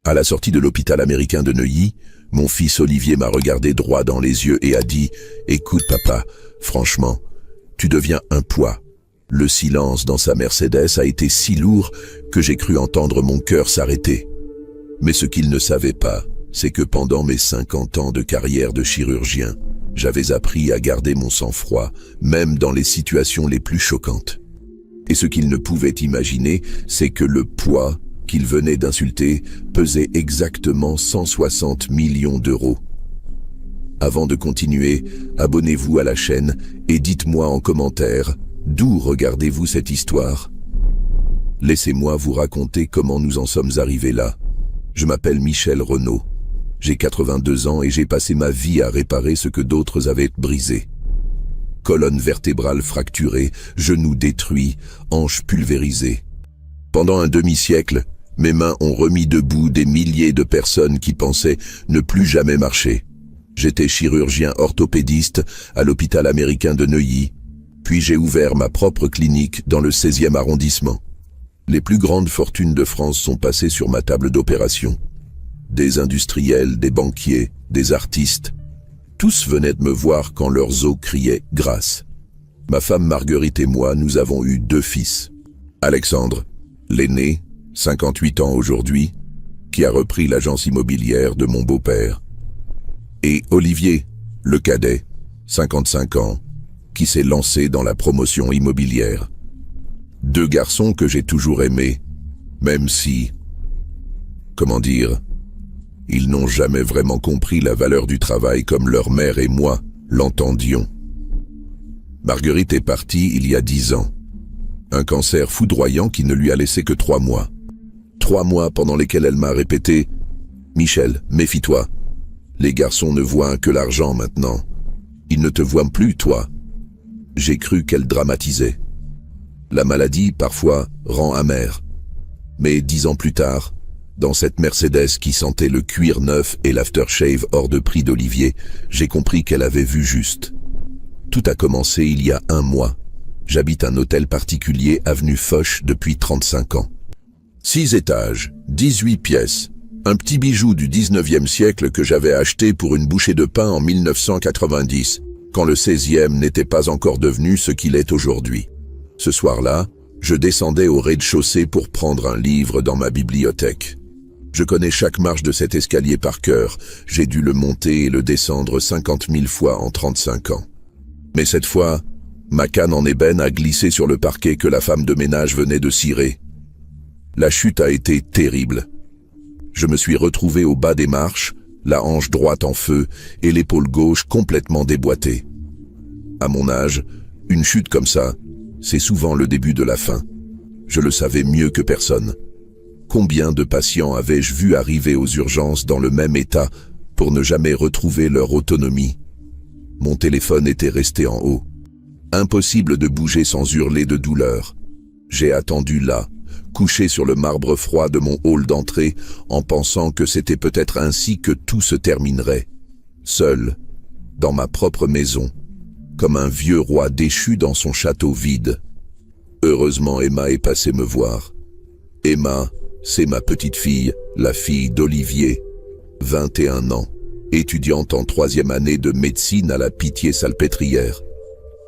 À la sortie de l'hôpital américain de Neuilly, mon fils Olivier m'a regardé droit dans les yeux et a dit « Écoute papa, franchement, tu deviens un poids ». Le silence dans sa Mercedes a été si lourd que j'ai cru entendre mon cœur s'arrêter. Mais ce qu'il ne savait pas, c'est que pendant mes 50 ans de carrière de chirurgien, j'avais appris à garder mon sang-froid, même dans les situations les plus choquantes. Et ce qu'il ne pouvait imaginer, c'est que le poids qu'il venait d'insulter pesait exactement 160 millions d'euros. Avant de continuer, abonnez-vous à la chaîne et dites-moi en commentaire d'où regardez-vous cette histoire. Laissez-moi vous raconter comment nous en sommes arrivés là. Je m'appelle Michel Renaud. J'ai 82 ans et j'ai passé ma vie à réparer ce que d'autres avaient brisé. Colonne vertébrale fracturée, genoux détruits, hanches pulvérisées. Pendant un demi-siècle, mes mains ont remis debout des milliers de personnes qui pensaient ne plus jamais marcher. J'étais chirurgien orthopédiste à l'hôpital américain de Neuilly, puis j'ai ouvert ma propre clinique dans le 16e arrondissement. Les plus grandes fortunes de France sont passées sur ma table d'opération. Des industriels, des banquiers, des artistes, tous venaient de me voir quand leurs os criaient « grâce ». Ma femme Marguerite et moi, nous avons eu 2 fils. Alexandre, l'aîné, 58 ans aujourd'hui, qui a repris l'agence immobilière de mon beau-père. Et Olivier, le cadet, 55 ans, qui s'est lancé dans la promotion immobilière. 2 garçons que j'ai toujours aimés, même si, comment dire, ils n'ont jamais vraiment compris la valeur du travail comme leur mère et moi l'entendions. Marguerite est partie il y a 10 ans. Un cancer foudroyant qui ne lui a laissé que 3 mois. 3 mois pendant lesquels elle m'a répété « Michel, méfie-toi. Les garçons ne voient que l'argent maintenant. Ils ne te voient plus, toi. » J'ai cru qu'elle dramatisait. La maladie, parfois, rend amère. Mais 10 ans plus tard, dans cette Mercedes qui sentait le cuir neuf et l'aftershave hors de prix d'Olivier, j'ai compris qu'elle avait vu juste. Tout a commencé il y a 1 mois. J'habite un hôtel particulier avenue Foch depuis 35 ans. 6 étages, 18 pièces. Un petit bijou du 19e siècle que j'avais acheté pour une bouchée de pain en 1990, quand le 16e n'était pas encore devenu ce qu'il est aujourd'hui. Ce soir-là, je descendais au rez-de-chaussée pour prendre un livre dans ma bibliothèque. Je connais chaque marche de cet escalier par cœur. J'ai dû le monter et le descendre 50 000 fois en 35 ans. Mais cette fois, ma canne en ébène a glissé sur le parquet que la femme de ménage venait de cirer. La chute a été terrible. Je me suis retrouvé au bas des marches, la hanche droite en feu et l'épaule gauche complètement déboîtée. À mon âge, une chute comme ça, c'est souvent le début de la fin. Je le savais mieux que personne. Combien de patients avais-je vu arriver aux urgences dans le même état pour ne jamais retrouver leur autonomie? Mon téléphone était resté en haut. Impossible de bouger sans hurler de douleur. J'ai attendu là, couché sur le marbre froid de mon hall d'entrée, en pensant que c'était peut-être ainsi que tout se terminerait. Seul, dans ma propre maison, comme un vieux roi déchu dans son château vide. Heureusement, Emma est passée me voir. Emma, c'est ma petite fille, la fille d'Olivier, 21 ans, étudiante en 3e année de médecine à la Pitié-Salpêtrière.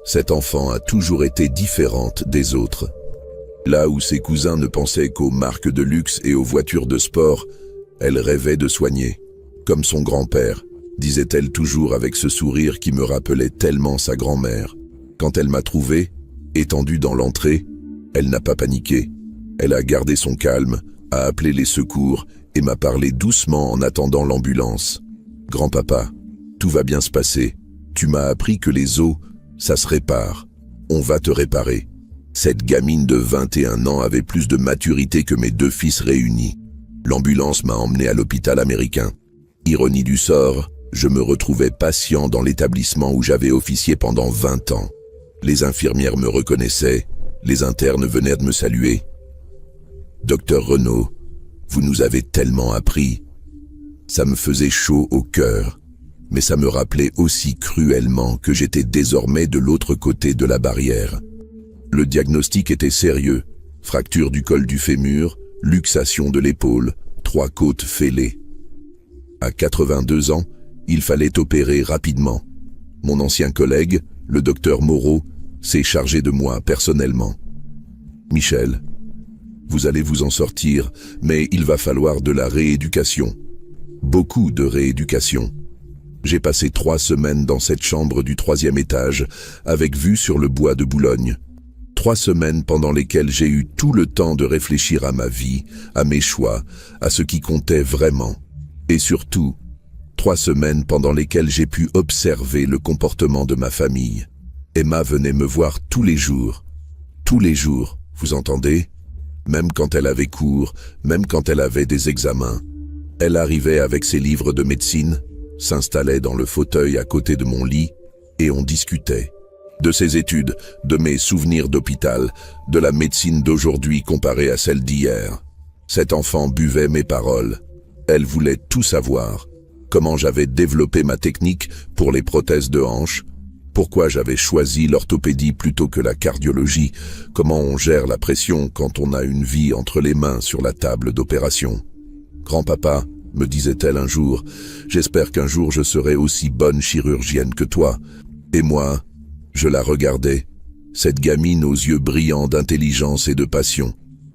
Cette enfant a toujours été différente des autres. Là où ses cousins ne pensaient qu'aux marques de luxe et aux voitures de sport, elle rêvait de soigner, comme son grand-père, disait-elle toujours avec ce sourire qui me rappelait tellement sa grand-mère. Quand elle m'a trouvé, étendu dans l'entrée, elle n'a pas paniqué. Elle a gardé son calme, a appelé les secours et m'a parlé doucement en attendant l'ambulance. « Grand-papa, tout va bien se passer. Tu m'as appris que les os, ça se répare. On va te réparer. » Cette gamine de 21 ans avait plus de maturité que mes 2 fils réunis. L'ambulance m'a emmené à l'hôpital américain. Ironie du sort, je me retrouvais patient dans l'établissement où j'avais officié pendant 20 ans. Les infirmières me reconnaissaient, les internes venaient de me saluer. « Docteur Renaud, vous nous avez tellement appris. » Ça me faisait chaud au cœur, mais ça me rappelait aussi cruellement que j'étais désormais de l'autre côté de la barrière. Le diagnostic était sérieux, fracture du col du fémur, luxation de l'épaule, 3 côtes fêlées. À 82 ans, il fallait opérer rapidement. Mon ancien collègue, le docteur Moreau, s'est chargé de moi personnellement. Michel, vous allez vous en sortir, mais il va falloir de la rééducation. Beaucoup de rééducation. J'ai passé 3 semaines dans cette chambre du 3e étage, avec vue sur le bois de Boulogne. 3 semaines pendant lesquelles j'ai eu tout le temps de réfléchir à ma vie, à mes choix, à ce qui comptait vraiment. Et surtout, 3 semaines pendant lesquelles j'ai pu observer le comportement de ma famille. Emma venait me voir tous les jours, vous entendez? Même quand elle avait cours, même quand elle avait des examens. Elle arrivait avec ses livres de médecine, s'installait dans le fauteuil à côté de mon lit, et on discutait. De ses études, de mes souvenirs d'hôpital, de la médecine d'aujourd'hui comparée à celle d'hier. Cet enfant buvait mes paroles. Elle voulait tout savoir. Comment j'avais développé ma technique pour les prothèses de hanche, pourquoi j'avais choisi l'orthopédie plutôt que la cardiologie, comment on gère la pression quand on a une vie entre les mains sur la table d'opération. Grand-papa, me disait-elle un jour, j'espère qu'un jour je serai aussi bonne chirurgienne que toi. Et moi, je la regardais, cette gamine aux yeux brillants d'intelligence et de passion.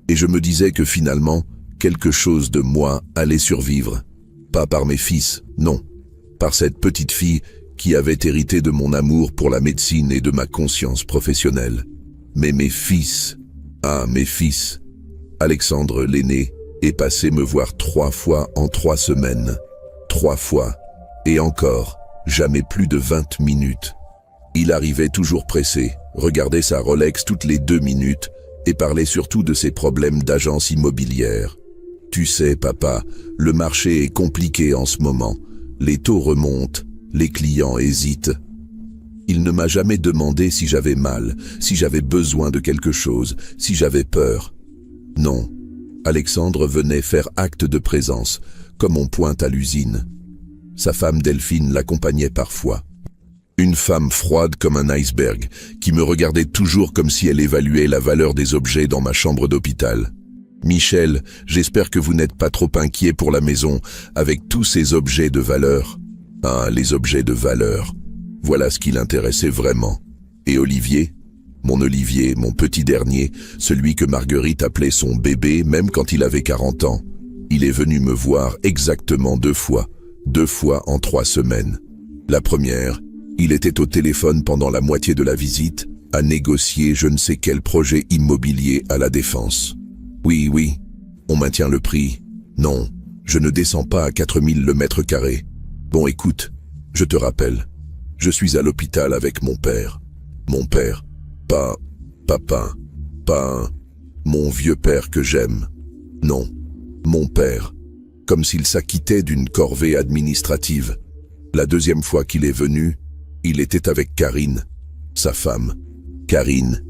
Et je me disais que finalement, quelque chose de moi allait survivre. Pas par mes fils, non. Par cette petite fille qui avait hérité de mon amour pour la médecine et de ma conscience professionnelle. Mais mes fils, mes fils. Alexandre, l'aîné, est passé me voir 3 fois en 3 semaines. 3 fois. Et encore, jamais plus de 20 minutes. Il arrivait toujours pressé, regardait sa Rolex toutes les 2 minutes et parlait surtout de ses problèmes d'agence immobilière. Tu sais, papa, le marché est compliqué en ce moment. Les taux remontent, les clients hésitent. Il ne m'a jamais demandé si j'avais mal, si j'avais besoin de quelque chose, si j'avais peur. Non. Alexandre venait faire acte de présence, comme on pointe à l'usine. Sa femme Delphine l'accompagnait parfois. Une femme froide comme un iceberg, qui me regardait toujours comme si elle évaluait la valeur des objets dans ma chambre d'hôpital. Michel, j'espère que vous n'êtes pas trop inquiet pour la maison, avec tous ces objets de valeur. Les objets de valeur. Voilà ce qui l'intéressait vraiment. Et Olivier, mon petit dernier, celui que Marguerite appelait son bébé même quand il avait 40 ans, il est venu me voir exactement 2 fois. 2 fois en 3 semaines. La première, il était au téléphone pendant la moitié de la visite, à négocier je ne sais quel projet immobilier à la Défense. Oui, on maintient le prix. Non, je ne descends pas à 4000 le mètre carré. Bon, écoute, je te rappelle, je suis à l'hôpital avec mon père. Mon père, pas papa, pas mon vieux père que j'aime. Non, mon père, comme s'il s'acquittait d'une corvée administrative. La 2e fois qu'il est venu, il était avec Karine, sa femme. Karine,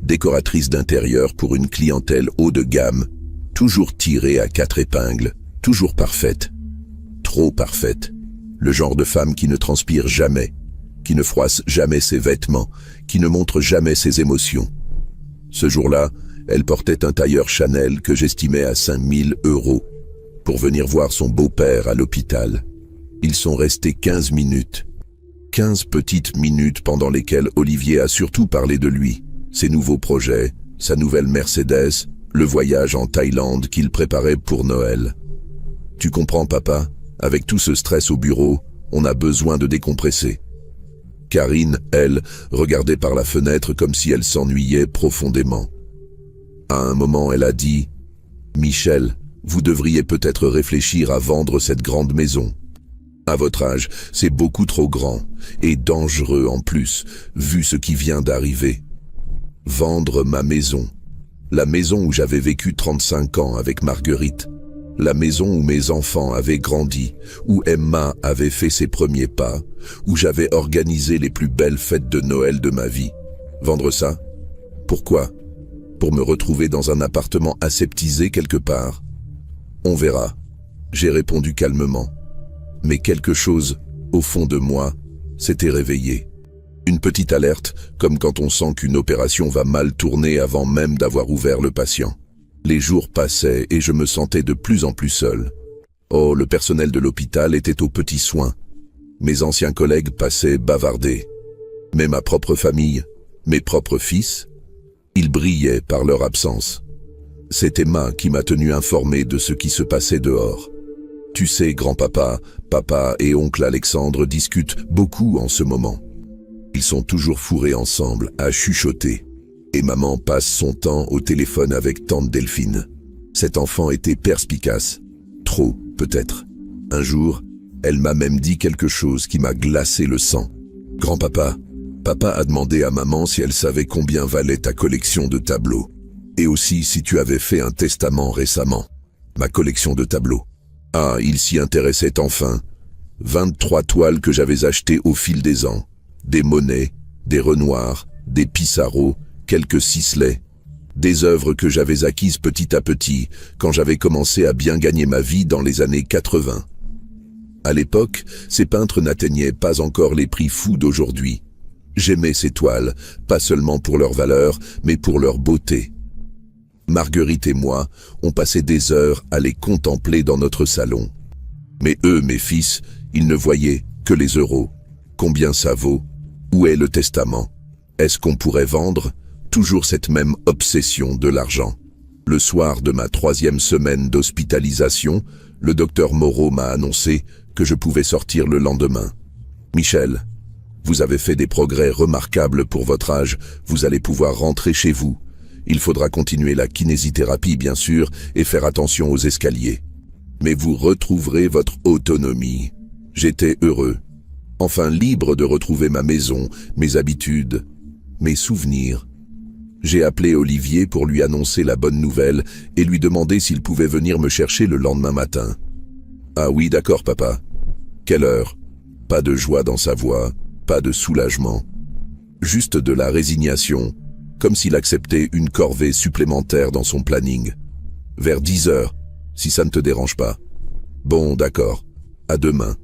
décoratrice d'intérieur pour une clientèle haut de gamme, toujours tirée à 4 épingles, toujours parfaite. Trop parfaite. Le genre de femme qui ne transpire jamais, qui ne froisse jamais ses vêtements, qui ne montre jamais ses émotions. Ce jour-là, elle portait un tailleur Chanel que j'estimais à 5000 €, pour venir voir son beau-père à l'hôpital. Ils sont restés 15 minutes. 15 petites minutes pendant lesquelles Olivier a surtout parlé de lui, ses nouveaux projets, sa nouvelle Mercedes, le voyage en Thaïlande qu'il préparait pour Noël. Tu comprends, papa? Avec tout ce stress au bureau, on a besoin de décompresser. Karine, elle, regardait par la fenêtre comme si elle s'ennuyait profondément. À un moment, elle a dit « Michel, vous devriez peut-être réfléchir à vendre cette grande maison. À votre âge, c'est beaucoup trop grand, et dangereux en plus, vu ce qui vient d'arriver. Vendre ma maison. La maison où j'avais vécu 35 ans avec Marguerite. La maison où mes enfants avaient grandi, où Emma avait fait ses premiers pas, où j'avais organisé les plus belles fêtes de Noël de ma vie. Vendre ça? Pourquoi? Pour me retrouver dans un appartement aseptisé quelque part? On verra. J'ai répondu calmement. Mais quelque chose, au fond de moi, s'était réveillé. Une petite alerte, comme quand on sent qu'une opération va mal tourner avant même d'avoir ouvert le patient. Les jours passaient et je me sentais de plus en plus seul. Oh, le personnel de l'hôpital était aux petits soins. Mes anciens collègues passaient bavarder. Mais ma propre famille, mes propres fils, ils brillaient par leur absence. C'est Emma qui m'a tenu informé de ce qui se passait dehors. Tu sais, grand-papa, papa et oncle Alexandre discutent beaucoup en ce moment. Ils sont toujours fourrés ensemble, à chuchoter. Et maman passe son temps au téléphone avec tante Delphine. Cet enfant était perspicace. Trop, peut-être. Un jour, elle m'a même dit quelque chose qui m'a glacé le sang. Grand-papa, papa a demandé à maman si elle savait combien valait ta collection de tableaux. Et aussi si tu avais fait un testament récemment. Ma collection de tableaux. Ah, il s'y intéressait enfin. 23 toiles que j'avais achetées au fil des ans. Des Monet, des Renoir, des Pissarro, quelques Sisley. Des œuvres que j'avais acquises petit à petit, quand j'avais commencé à bien gagner ma vie dans les années 80. À l'époque, ces peintres n'atteignaient pas encore les prix fous d'aujourd'hui. J'aimais ces toiles, pas seulement pour leur valeur, mais pour leur beauté. Marguerite et moi, on passait des heures à les contempler dans notre salon. Mais eux, mes fils, ils ne voyaient que les euros. Combien ça vaut? Où est le testament? Est-ce qu'on pourrait vendre? Toujours cette même obsession de l'argent. Le soir de ma 3e semaine d'hospitalisation, le docteur Moreau m'a annoncé que je pouvais sortir le lendemain. Michel, vous avez fait des progrès remarquables pour votre âge, vous allez pouvoir rentrer chez vous. Il faudra continuer la kinésithérapie, bien sûr, et faire attention aux escaliers. Mais vous retrouverez votre autonomie. J'étais heureux. Enfin libre de retrouver ma maison, mes habitudes, mes souvenirs. J'ai appelé Olivier pour lui annoncer la bonne nouvelle et lui demander s'il pouvait venir me chercher le lendemain matin. Ah oui, d'accord, papa. Quelle heure? Pas de joie dans sa voix, pas de soulagement. Juste de la résignation, comme s'il acceptait une corvée supplémentaire dans son planning. Vers 10 heures, si ça ne te dérange pas. Bon, d'accord. À demain.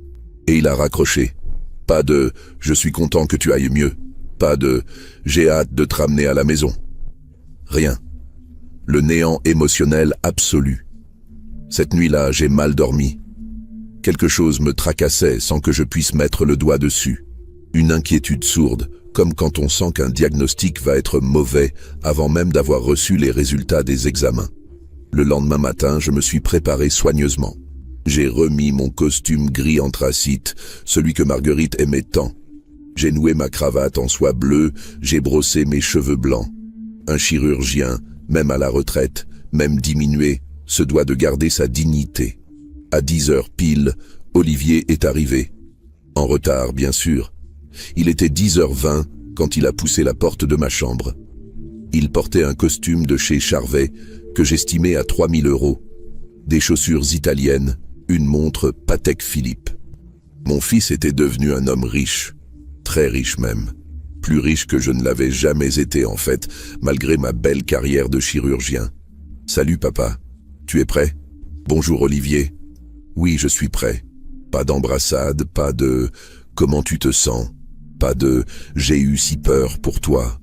Et il a raccroché. Pas de « je suis content que tu ailles mieux ». Pas de « j'ai hâte de te ramener à la maison ». Rien. Le néant émotionnel absolu. Cette nuit-là, j'ai mal dormi. Quelque chose me tracassait sans que je puisse mettre le doigt dessus. Une inquiétude sourde, comme quand on sent qu'un diagnostic va être mauvais avant même d'avoir reçu les résultats des examens. Le lendemain matin, je me suis préparé soigneusement. J'ai remis mon costume gris anthracite, celui que Marguerite aimait tant. J'ai noué ma cravate en soie bleue, j'ai brossé mes cheveux blancs. Un chirurgien, même à la retraite, même diminué, se doit de garder sa dignité. À 10 heures pile, Olivier est arrivé. En retard, bien sûr. Il était 10h20 quand il a poussé la porte de ma chambre. Il portait un costume de chez Charvet que j'estimais à 3000 €. Des chaussures italiennes, une montre Patek Philippe. Mon fils était devenu un homme riche, très riche même. Plus riche que je ne l'avais jamais été en fait, malgré ma belle carrière de chirurgien. « Salut papa, tu es prêt? Bonjour Olivier. Oui, je suis prêt. Pas d'embrassade, pas de « comment tu te sens ?» Pas de « j'ai eu si peur pour toi ».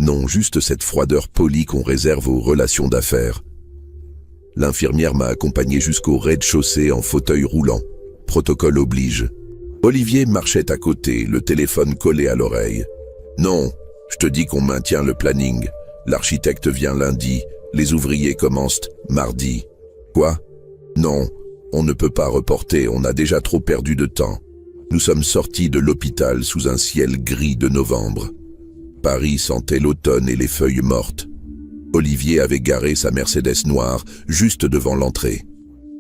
Non, juste cette froideur polie qu'on réserve aux relations d'affaires. L'infirmière m'a accompagné jusqu'au rez-de-chaussée en fauteuil roulant. Protocole oblige. Olivier marchait à côté, le téléphone collé à l'oreille. Non, je te dis qu'on maintient le planning. L'architecte vient lundi, les ouvriers commencent mardi. Quoi? Non, on ne peut pas reporter, on a déjà trop perdu de temps. Nous sommes sortis de l'hôpital sous un ciel gris de novembre. Paris sentait l'automne et les feuilles mortes. Olivier avait garé sa Mercedes noire juste devant l'entrée.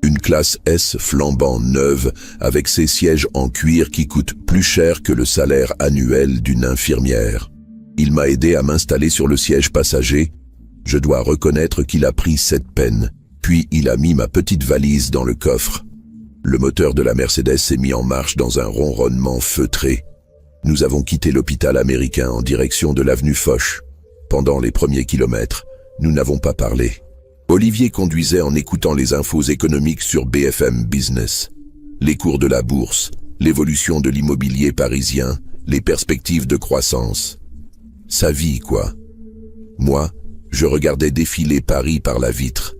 Une classe S flambant neuve avec ses sièges en cuir qui coûtent plus cher que le salaire annuel d'une infirmière. Il m'a aidé à m'installer sur le siège passager. Je dois reconnaître qu'il a pris cette peine. Puis il a mis ma petite valise dans le coffre. Le moteur de la Mercedes s'est mis en marche dans un ronronnement feutré. Nous avons quitté l'hôpital américain en direction de l'avenue Foch. Pendant les premiers kilomètres, nous n'avons pas parlé. Olivier conduisait en écoutant les infos économiques sur BFM Business. Les cours de la bourse, l'évolution de l'immobilier parisien, les perspectives de croissance. Sa vie, quoi. Moi, Je regardais défiler Paris par la vitre.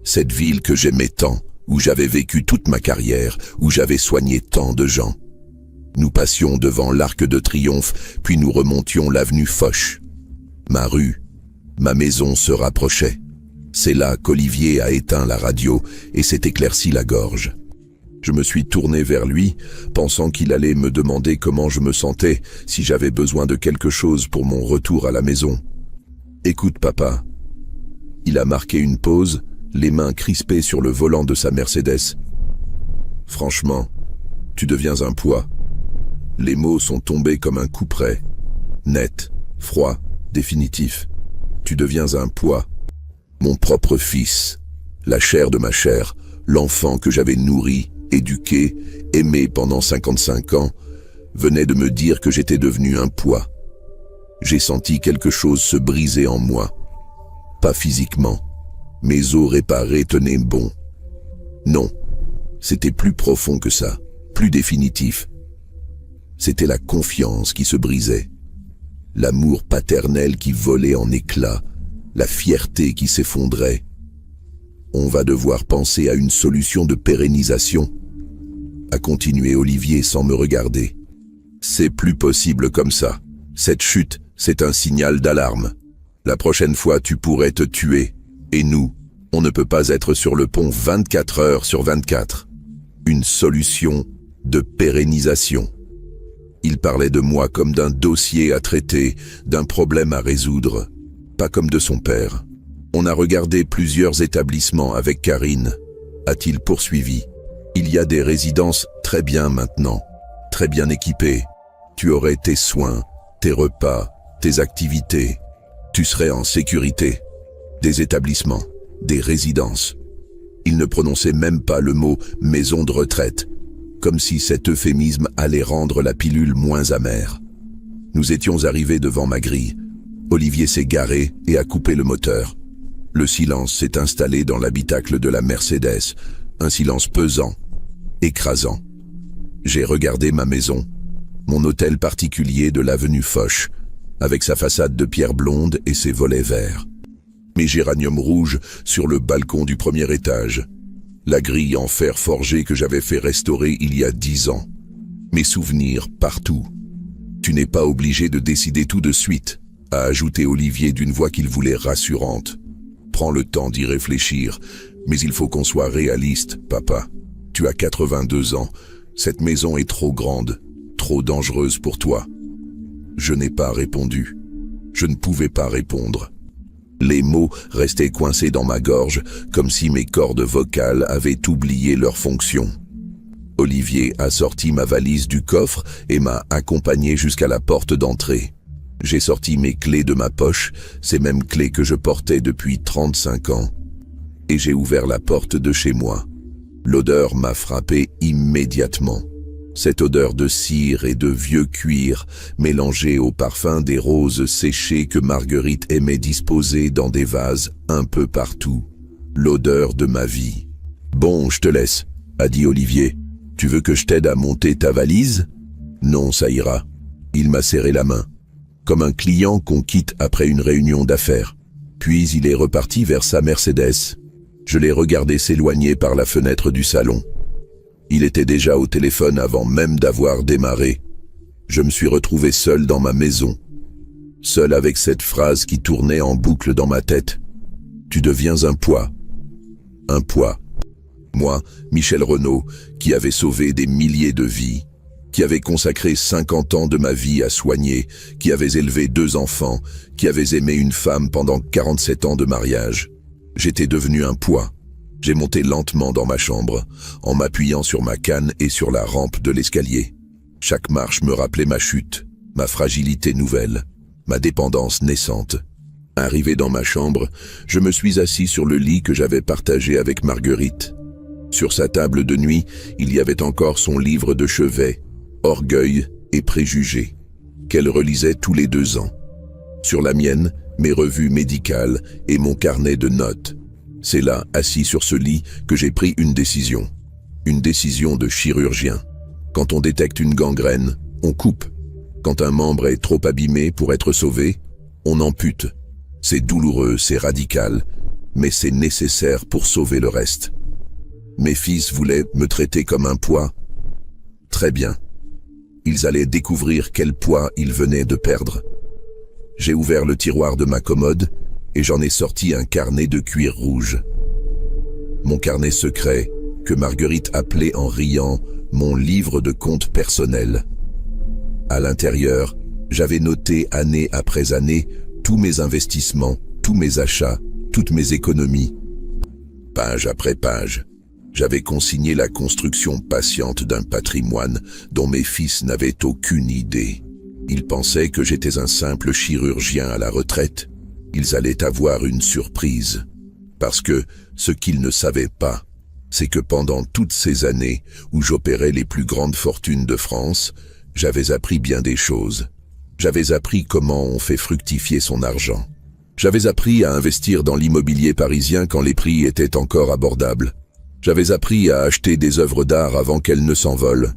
Cette ville que j'aimais tant, où j'avais vécu toute ma carrière, où j'avais soigné tant de gens. Nous passions devant l'Arc de Triomphe, puis nous remontions l'avenue Foch. Ma rue, ma maison se rapprochaient. C'est là qu'Olivier a éteint la radio et s'est éclairci la gorge. Je me suis tourné vers lui, pensant qu'il allait me demander comment je me sentais, si j'avais besoin de quelque chose pour mon retour à la maison. « Écoute, papa. » Il a marqué une pause, les mains crispées sur le volant de sa Mercedes. « Franchement, tu deviens un poids. » Les mots sont tombés comme un coup près. Net, froid, définitif. Tu deviens un poids. Mon propre fils, la chair de ma chair, l'enfant que j'avais nourri, éduqué, aimé pendant 55 ans, venait de me dire que j'étais devenu un poids. J'ai senti quelque chose se briser en moi. Pas physiquement. Mes os réparés tenaient bon. Non, c'était plus profond que ça, plus définitif. C'était la confiance qui se brisait, l'amour paternel qui volait en éclats, la fierté qui s'effondrait. On va devoir penser à une solution de pérennisation, a continué Olivier sans me regarder. C'est plus possible comme ça. Cette chute, c'est un signal d'alarme. La prochaine fois, tu pourrais te tuer. Et nous, on ne peut pas être sur le pont 24 heures sur 24. Une solution de pérennisation. Il parlait de moi comme d'un dossier à traiter, d'un problème à résoudre, pas comme de son père. On a regardé plusieurs établissements avec Karine, a-t-il poursuivi. Il y a des résidences très bien maintenant, très bien équipées. Tu aurais tes soins, tes repas, tes activités. Tu serais en sécurité. Des établissements, des résidences. Il ne prononçait même pas le mot « maison de retraite », comme si cet euphémisme allait rendre la pilule moins amère. Nous étions arrivés devant ma grille. Olivier s'est garé et a coupé le moteur. Le silence s'est installé dans l'habitacle de la Mercedes, un silence pesant, écrasant. J'ai regardé ma maison, mon hôtel particulier de l'avenue Foch, avec sa façade de pierre blonde et ses volets verts. Mes géraniums rouges sur le balcon du premier étage. La grille en fer forgé que j'avais fait restaurer il y a 10 ans. Mes souvenirs partout. Tu n'es pas obligé de décider tout de suite, a ajouté Olivier d'une voix qu'il voulait rassurante. Prends le temps d'y réfléchir, mais il faut qu'on soit réaliste, papa. Tu as 82 ans, cette maison est trop grande, trop dangereuse pour toi. Je n'ai pas répondu. Je ne pouvais pas répondre. Les mots restaient coincés dans ma gorge, comme si mes cordes vocales avaient oublié leur fonction. Olivier a sorti ma valise du coffre et m'a accompagné jusqu'à la porte d'entrée. J'ai sorti mes clés de ma poche, ces mêmes clés que je portais depuis 35 ans. Et j'ai ouvert la porte de chez moi. L'odeur m'a frappé immédiatement. Cette odeur de cire et de vieux cuir, mélangée au parfum des roses séchées que Marguerite aimait disposer dans des vases un peu partout. L'odeur de ma vie. « Bon, je te laisse », a dit Olivier. « Tu veux que je t'aide à monter ta valise ?»« Non, ça ira. » Il m'a serré la main, comme un client qu'on quitte après une réunion d'affaires. Puis il est reparti vers sa Mercedes. Je l'ai regardé s'éloigner par la fenêtre du salon. Il était déjà au téléphone avant même d'avoir démarré. Je me suis retrouvé seul dans ma maison. Seul avec cette phrase qui tournait en boucle dans ma tête. Tu deviens un poids. Un poids. Moi, Michel Renaud, qui avait sauvé des milliers de vies, qui avait consacré 50 ans de ma vie à soigner, qui avait élevé 2 enfants, qui avait aimé une femme pendant 47 ans de mariage. J'étais devenu un poids. J'ai monté lentement dans ma chambre, en m'appuyant sur ma canne et sur la rampe de l'escalier. Chaque marche me rappelait ma chute, ma fragilité nouvelle, ma dépendance naissante. Arrivé dans ma chambre, je me suis assis sur le lit que j'avais partagé avec Marguerite. Sur sa table de nuit, il y avait encore son livre de chevet, Orgueil et préjugés, qu'elle relisait tous les 2 ans. Sur la mienne, mes revues médicales et mon carnet de notes. C'est là, assis sur ce lit, que j'ai pris une décision. Une décision de chirurgien. Quand on détecte une gangrène, on coupe. Quand un membre est trop abîmé pour être sauvé, on ampute. C'est douloureux, c'est radical, mais c'est nécessaire pour sauver le reste. Mes fils voulaient me traiter comme un poids. Très bien. Ils allaient découvrir quel poids ils venaient de perdre. J'ai ouvert le tiroir de ma commode et j'en ai sorti un carnet de cuir rouge. Mon carnet secret, que Marguerite appelait en riant mon livre de compte personnel. À l'intérieur, j'avais noté année après année tous mes investissements, tous mes achats, toutes mes économies. Page après page, j'avais consigné la construction patiente d'un patrimoine dont mes fils n'avaient aucune idée. Ils pensaient que j'étais un simple chirurgien à la retraite. Ils allaient avoir une surprise. Parce que ce qu'ils ne savaient pas, c'est que pendant toutes ces années où j'opérais les plus grandes fortunes de France, j'avais appris bien des choses. J'avais appris comment on fait fructifier son argent. J'avais appris à investir dans l'immobilier parisien quand les prix étaient encore abordables. J'avais appris à acheter des œuvres d'art avant qu'elles ne s'envolent.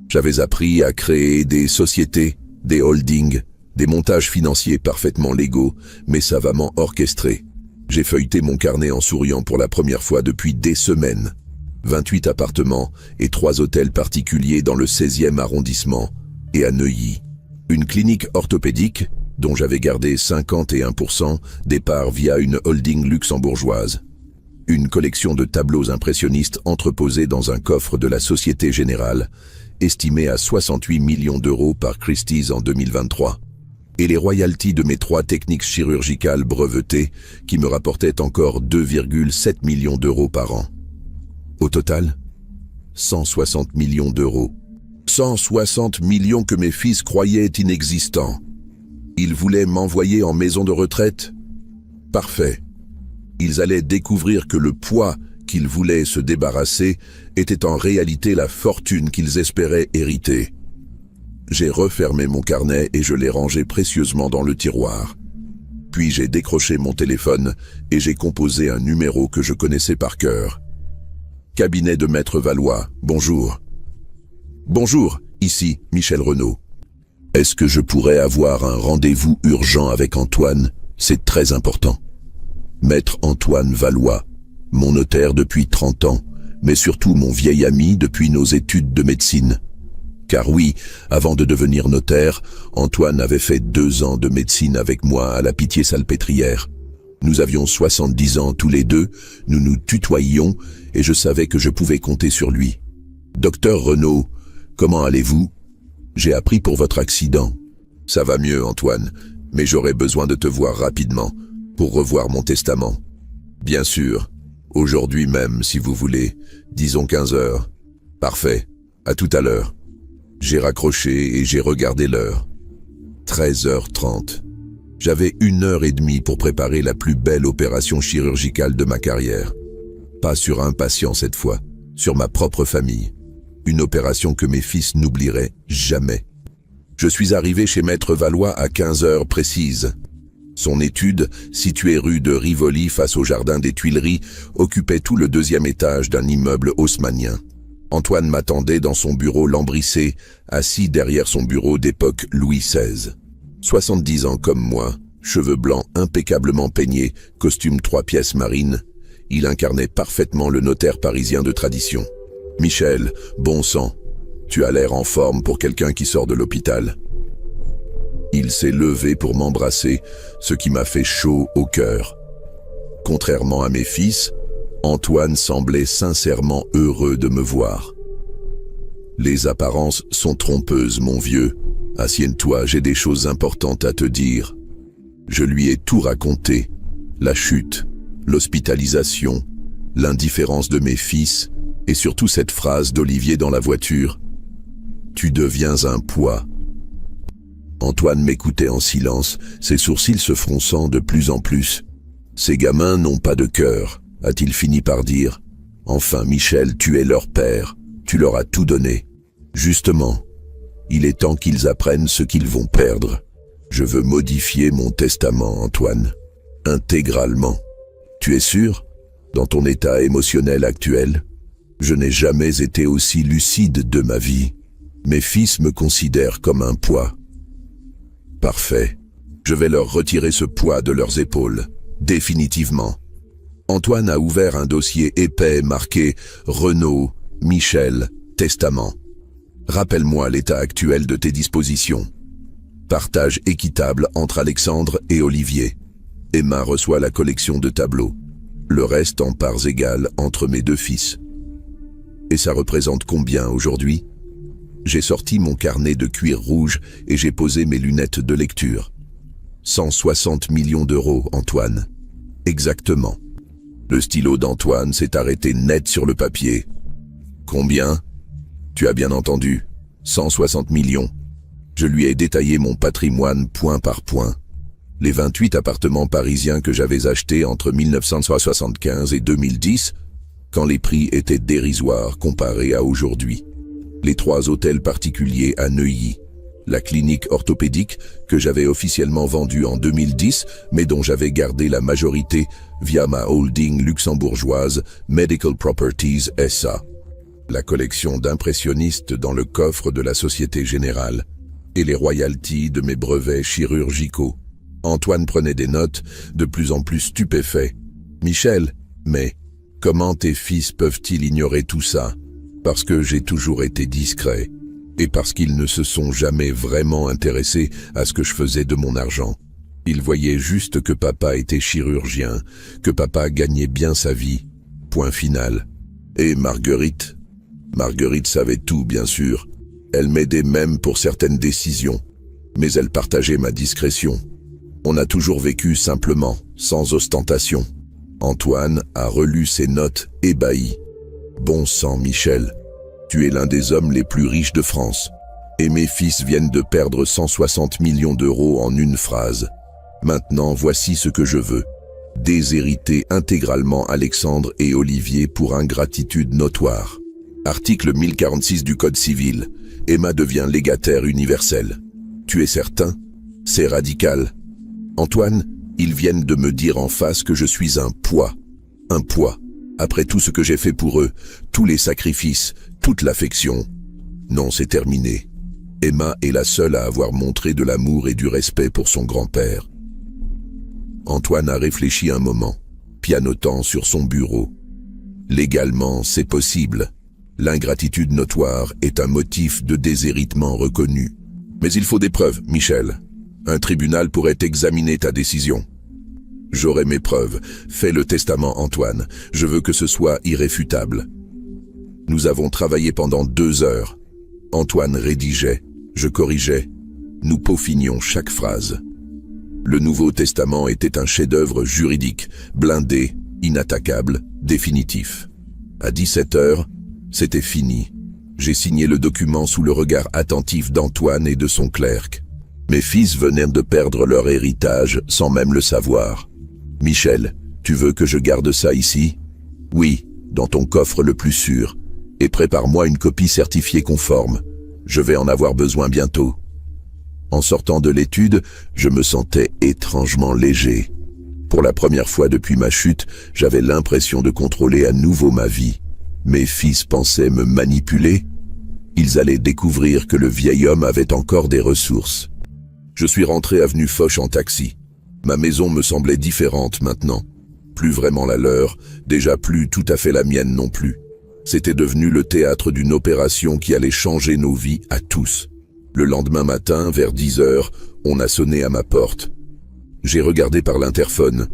J'avais appris à créer des sociétés, des holdings, des montages financiers parfaitement légaux, mais savamment orchestrés. J'ai feuilleté mon carnet en souriant pour la première fois depuis des semaines. 28 appartements et 3 hôtels particuliers dans le 16e arrondissement et à Neuilly. Une clinique orthopédique dont j'avais gardé 51% des parts via une holding luxembourgeoise. Une collection de tableaux impressionnistes entreposés dans un coffre de la Société Générale, estimé à 68 millions d'euros par Christie's en 2023. Et les royalties de mes 3 techniques chirurgicales brevetées qui me rapportaient encore 2,7 millions d'euros par an. Au total, 160 millions d'euros. 160 millions que mes fils croyaient inexistants. Ils voulaient m'envoyer en maison de retraite? Parfait. Ils allaient découvrir que le poids qu'ils voulaient se débarrasser était en réalité la fortune qu'ils espéraient hériter. J'ai refermé mon carnet et je l'ai rangé précieusement dans le tiroir. Puis j'ai décroché mon téléphone et j'ai composé un numéro que je connaissais par cœur. Cabinet de Maître Valois, bonjour. Bonjour, ici Michel Renaud. Est-ce que je pourrais avoir un rendez-vous urgent avec Antoine? C'est très important. Maître Antoine Valois, mon notaire depuis 30 ans, mais surtout mon vieil ami depuis nos études de médecine. Car oui, avant de devenir notaire, Antoine avait fait 2 ans de médecine avec moi à la Pitié-Salpêtrière. Nous avions 70 ans tous les deux, nous nous tutoyions et je savais que je pouvais compter sur lui. Docteur Renaud, comment allez-vous? J'ai appris pour votre accident. Ça va mieux, Antoine, mais j'aurais besoin de te voir rapidement pour revoir mon testament. Bien sûr, aujourd'hui même si vous voulez, disons 15 heures. Parfait, à tout à l'heure. J'ai raccroché et j'ai regardé l'heure. 13h30. J'avais 1h30 pour préparer la plus belle opération chirurgicale de ma carrière. Pas sur un patient cette fois, sur ma propre famille. Une opération que mes fils n'oublieraient jamais. Je suis arrivé chez Maître Valois à 15h précises. Son étude, située rue de Rivoli face au jardin des Tuileries, occupait tout le 2e étage d'un immeuble haussmannien. Antoine m'attendait dans son bureau lambrissé, assis derrière son bureau d'époque Louis XVI. 70 ans comme moi, cheveux blancs impeccablement peignés, costume 3 pièces marine, il incarnait parfaitement le notaire parisien de tradition. « Michel, bon sang, tu as l'air en forme pour quelqu'un qui sort de l'hôpital. » Il s'est levé pour m'embrasser, ce qui m'a fait chaud au cœur. Contrairement à mes fils, Antoine semblait sincèrement heureux de me voir. « Les apparences sont trompeuses, mon vieux. Assieds-toi, j'ai des choses importantes à te dire. » Je lui ai tout raconté. La chute, l'hospitalisation, l'indifférence de mes fils, et surtout cette phrase d'Olivier dans la voiture. « Tu deviens un poids. » Antoine m'écoutait en silence, ses sourcils se fronçant de plus en plus. « Ces gamins n'ont pas de cœur, » a-t-il fini par dire. « Enfin, Michel, tu es leur père, tu leur as tout donné. Justement, il est temps qu'ils apprennent ce qu'ils vont perdre. Je veux modifier mon testament, Antoine, intégralement. Tu es sûr, dans ton état émotionnel actuel? Je n'ai jamais été aussi lucide de ma vie. Mes fils me considèrent comme un poids. Parfait. Je vais leur retirer ce poids de leurs épaules, définitivement. Antoine a ouvert un dossier épais marqué « Renaud, Michel, testament ». Rappelle-moi l'état actuel de tes dispositions. Partage équitable entre Alexandre et Olivier. Emma reçoit la collection de tableaux. Le reste en parts égales entre mes deux fils. Et ça représente combien aujourd'hui? J'ai sorti mon carnet de cuir rouge et j'ai posé mes lunettes de lecture. 160 millions d'euros, Antoine. Exactement. Le stylo d'Antoine s'est arrêté net sur le papier. Combien? Tu as bien entendu, 160 millions. Je lui ai détaillé mon patrimoine point par point. Les 28 appartements parisiens que j'avais achetés entre 1975 et 2010, quand les prix étaient dérisoires comparés à aujourd'hui. Les 3 hôtels particuliers à Neuilly. La clinique orthopédique que j'avais officiellement vendue en 2010, mais dont j'avais gardé la majorité via ma holding luxembourgeoise Medical Properties SA. La collection d'impressionnistes dans le coffre de la Société Générale et les royalties de mes brevets chirurgicaux. Antoine prenait des notes, de plus en plus stupéfait. « Michel, mais comment tes fils peuvent-ils ignorer tout ça? Parce que j'ai toujours été discret, et parce qu'ils ne se sont jamais vraiment intéressés à ce que je faisais de mon argent. Ils voyaient juste que papa était chirurgien, que papa gagnait bien sa vie. Point final. Et Marguerite? Marguerite savait tout, bien sûr. Elle m'aidait même pour certaines décisions, mais elle partageait ma discrétion. On a toujours vécu simplement, sans ostentation. Antoine a relu ses notes ébahi. Bon sang, Michel, tu es l'un des hommes les plus riches de France. Et mes fils viennent de perdre 160 millions d'euros en une phrase. Maintenant, voici ce que je veux. Déshériter intégralement Alexandre et Olivier pour ingratitude notoire. Article 1046 du Code civil. Emma devient légataire universelle. Tu es certain? C'est radical. Antoine, ils viennent de me dire en face que je suis un poids. Un poids. Après tout ce que j'ai fait pour eux, tous les sacrifices, toute l'affection. Non, c'est terminé. Emma est la seule à avoir montré de l'amour et du respect pour son grand-père. Antoine a réfléchi un moment, pianotant sur son bureau. Légalement, c'est possible. L'ingratitude notoire est un motif de déshéritement reconnu. Mais il faut des preuves, Michel. Un tribunal pourrait examiner ta décision. J'aurai mes preuves. Fais le testament, Antoine. Je veux que ce soit irréfutable. Nous avons travaillé pendant 2 heures. Antoine rédigeait, je corrigeais. Nous peaufinions chaque phrase. Le Nouveau Testament était un chef-d'œuvre juridique, blindé, inattaquable, définitif. À 17 heures, c'était fini. J'ai signé le document sous le regard attentif d'Antoine et de son clerc. Mes fils venaient de perdre leur héritage sans même le savoir. « Michel, tu veux que je garde ça ici? » « Oui, dans ton coffre le plus sûr. Et prépare-moi une copie certifiée conforme. Je vais en avoir besoin bientôt. » En sortant de l'étude, je me sentais étrangement léger. Pour la première fois depuis ma chute, j'avais l'impression de contrôler à nouveau ma vie. Mes fils pensaient me manipuler. Ils allaient découvrir que le vieil homme avait encore des ressources. Je suis rentré avenue Foch en taxi. Ma maison me semblait différente maintenant. Plus vraiment la leur, déjà plus tout à fait la mienne non plus. C'était devenu le théâtre d'une opération qui allait changer nos vies à tous. Le lendemain matin, vers 10 heures, on a sonné à ma porte. J'ai regardé par l'interphone.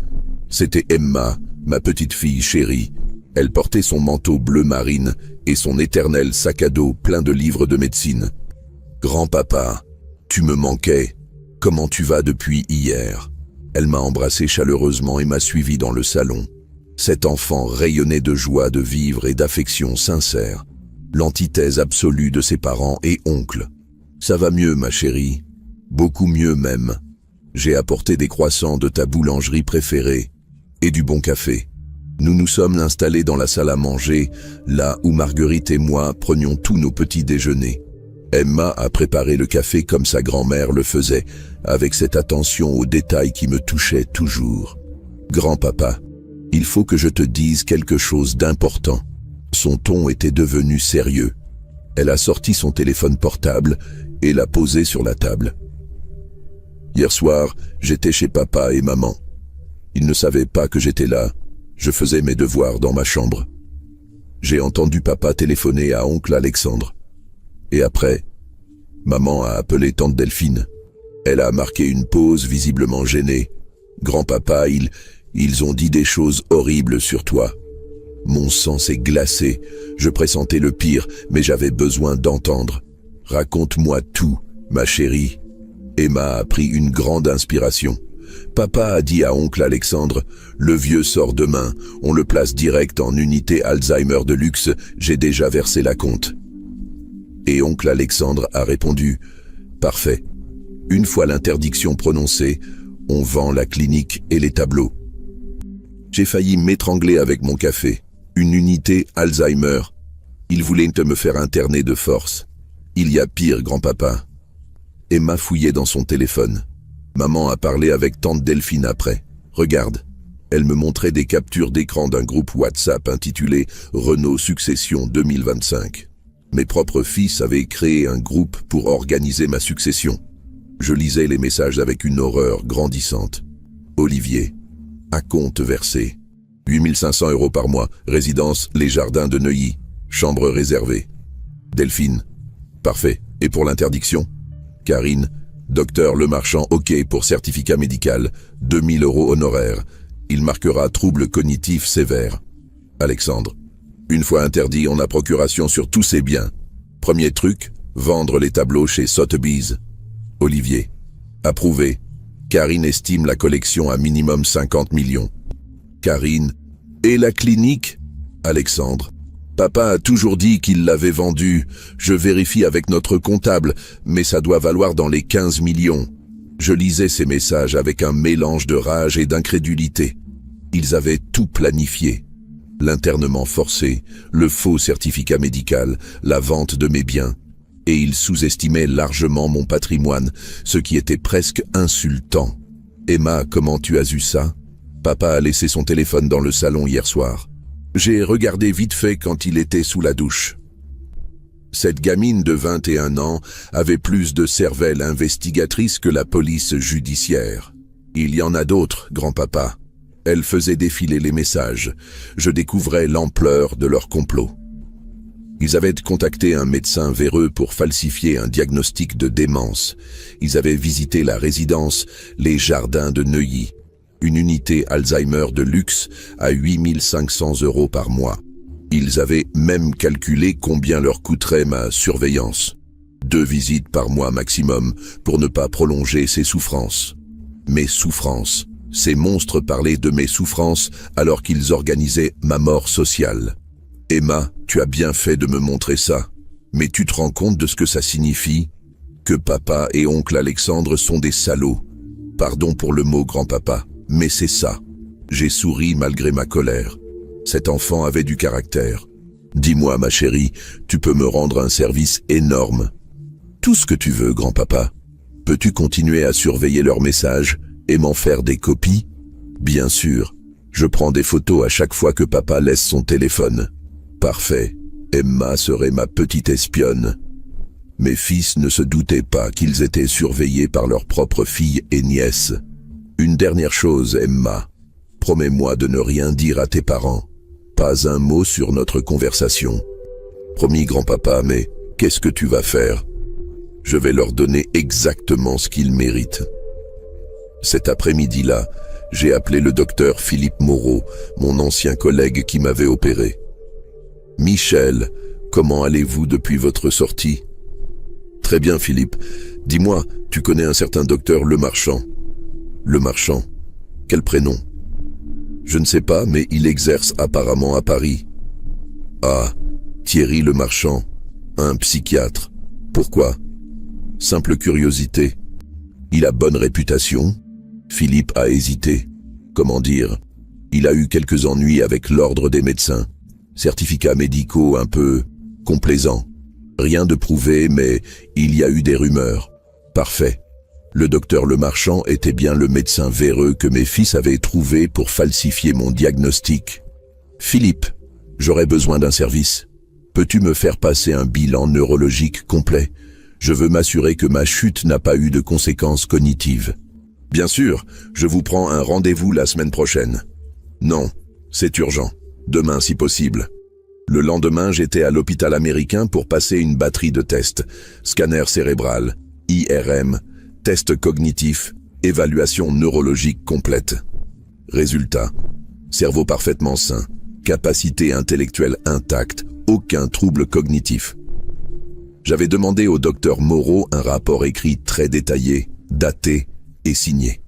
C'était Emma, ma petite fille chérie. Elle portait son manteau bleu marine et son éternel sac à dos plein de livres de médecine. « Grand-papa, tu me manquais. Comment tu vas depuis hier ?» Elle m'a embrassé chaleureusement et m'a suivi dans le salon. Cet enfant rayonnait de joie de vivre et d'affection sincère, l'antithèse absolue de ses parents et oncles. « Ça va mieux, ma chérie. Beaucoup mieux même. J'ai apporté des croissants de ta boulangerie préférée et du bon café. Nous nous sommes installés dans la salle à manger, là où Marguerite et moi prenions tous nos petits déjeuners. Emma a préparé le café comme sa grand-mère le faisait, avec cette attention aux détails qui me touchait toujours. « Grand-papa, il faut que je te dise quelque chose d'important. » Son ton était devenu sérieux. Elle a sorti son téléphone portable et l'a posé sur la table. Hier soir, j'étais chez papa et maman. Ils ne savaient pas que j'étais là. Je faisais mes devoirs dans ma chambre. J'ai entendu papa téléphoner à oncle Alexandre. Et après, maman a appelé tante Delphine. Elle a marqué une pause visiblement gênée. Grand-papa, ils ont dit des choses horribles sur toi. Mon sang s'est glacé. Je pressentais le pire, mais j'avais besoin d'entendre. Raconte-moi tout, ma chérie. Emma a pris une grande inspiration. Papa a dit à oncle Alexandre, le vieux sort demain, on le place direct en unité Alzheimer de luxe, j'ai déjà versé la compte. Et oncle Alexandre a répondu, parfait. Une fois l'interdiction prononcée, on vend la clinique et les tableaux. J'ai failli m'étrangler avec mon café. Une unité Alzheimer. Il voulait me faire interner de force. Il y a pire, grand-papa. Emma fouillait dans son téléphone. Maman a parlé avec tante Delphine après. Regarde. Elle me montrait des captures d'écran d'un groupe WhatsApp intitulé Renault Succession 2025. Mes propres fils avaient créé un groupe pour organiser ma succession. Je lisais les messages avec une horreur grandissante. Olivier. Acompte versé. 8 500 € par mois. Résidence Les Jardins de Neuilly. Chambre réservée. Delphine. Parfait. Et pour l'interdiction? Karine. Docteur Lemarchand, OK pour certificat médical. 2 000 € honoraires. Il marquera trouble cognitif sévère. Alexandre. Une fois interdit, on a procuration sur tous ses biens. Premier truc, vendre les tableaux chez Sotheby's. Olivier. Approuvé. Karine estime la collection à minimum 50 millions. Karine. Et la clinique? Alexandre. Papa a toujours dit qu'il l'avait vendue. Je vérifie avec notre comptable, mais ça doit valoir dans les 15 millions. Je lisais ces messages avec un mélange de rage et d'incrédulité. Ils avaient tout planifié. L'internement forcé, le faux certificat médical, la vente de mes biens. Et ils sous-estimaient largement mon patrimoine, ce qui était presque insultant. Emma, comment tu as eu ça? Papa a laissé son téléphone dans le salon hier soir. J'ai regardé vite fait quand il était sous la douche. Cette gamine de 21 ans avait plus de cervelle investigatrice que la police judiciaire. Il y en a d'autres, grand-papa. Elle faisait défiler les messages. Je découvrais l'ampleur de leur complot. Ils avaient contacté un médecin véreux pour falsifier un diagnostic de démence. Ils avaient visité la résidence Les Jardins de Neuilly, une unité Alzheimer de luxe à 8 500 € par mois. Ils avaient même calculé combien leur coûterait ma surveillance. 2 visites par mois maximum pour ne pas prolonger ses souffrances. Mes souffrances. Ces monstres parlaient de mes souffrances alors qu'ils organisaient ma mort sociale. Emma, tu as bien fait de me montrer ça. Mais tu te rends compte de ce que ça signifie? Que papa et oncle Alexandre sont des salauds. Pardon pour le mot grand-papa, mais c'est ça. J'ai souri malgré ma colère. Cet enfant avait du caractère. Dis-moi, ma chérie, tu peux me rendre un service énorme. Tout ce que tu veux, grand-papa. Peux-tu continuer à surveiller leurs messages et m'en faire des copies? Bien sûr. Je prends des photos à chaque fois que papa laisse son téléphone. Parfait. Emma serait ma petite espionne. Mes fils ne se doutaient pas qu'ils étaient surveillés par leurs propres filles et nièces. Une dernière chose, Emma. Promets-moi de ne rien dire à tes parents. Pas un mot sur notre conversation. Promis, grand-papa, mais qu'est-ce que tu vas faire? Je vais leur donner exactement ce qu'ils méritent. Cet après-midi-là, j'ai appelé le docteur Philippe Moreau, mon ancien collègue qui m'avait opéré. Michel, comment allez-vous depuis votre sortie? Très bien, Philippe. Dis-moi, tu connais un certain docteur Lemarchand? Lemarchand? Quel prénom? Je ne sais pas, mais il exerce apparemment à Paris. Ah, Thierry Lemarchand, un psychiatre. Pourquoi? Simple curiosité. Il a bonne réputation? Philippe a hésité. Comment dire? Il a eu quelques ennuis avec l'ordre des médecins. Certificats médicaux un peu complaisants. Rien de prouvé, mais il y a eu des rumeurs. Parfait. Le docteur Lemarchand était bien le médecin véreux que mes fils avaient trouvé pour falsifier mon diagnostic. Philippe, j'aurais besoin d'un service. Peux-tu me faire passer un bilan neurologique complet? Je veux m'assurer que ma chute n'a pas eu de conséquences cognitives. Bien sûr, je vous prends un rendez-vous la semaine prochaine. Non, c'est urgent. Demain si possible. Le lendemain, j'étais à l'hôpital américain pour passer une batterie de tests. Scanner cérébral, IRM, test cognitif, évaluation neurologique complète. Résultat, cerveau parfaitement sain, capacité intellectuelle intacte, aucun trouble cognitif. J'avais demandé au docteur Moreau un rapport écrit très détaillé, daté et signé.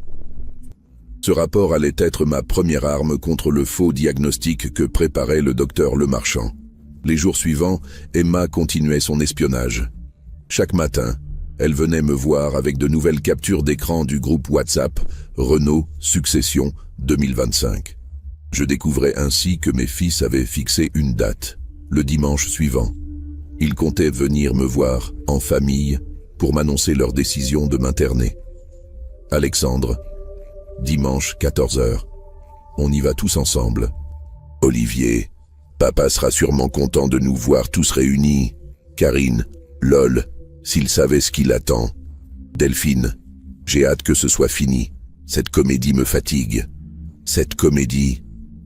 Ce rapport allait être ma première arme contre le faux diagnostic que préparait le docteur Lemarchand. Les jours suivants, Emma continuait son espionnage. Chaque matin, elle venait me voir avec de nouvelles captures d'écran du groupe WhatsApp Renault Succession 2025. Je découvrais ainsi que mes fils avaient fixé une date, le dimanche suivant. Ils comptaient venir me voir, en famille, pour m'annoncer leur décision de m'interner. Alexandre, dimanche 14h. On y va tous ensemble. Olivier, papa sera sûrement content de nous voir tous réunis. Karine, lol, s'il savait ce qui l'attend. Delphine, j'ai hâte que ce soit fini. Cette comédie me fatigue. Cette comédie,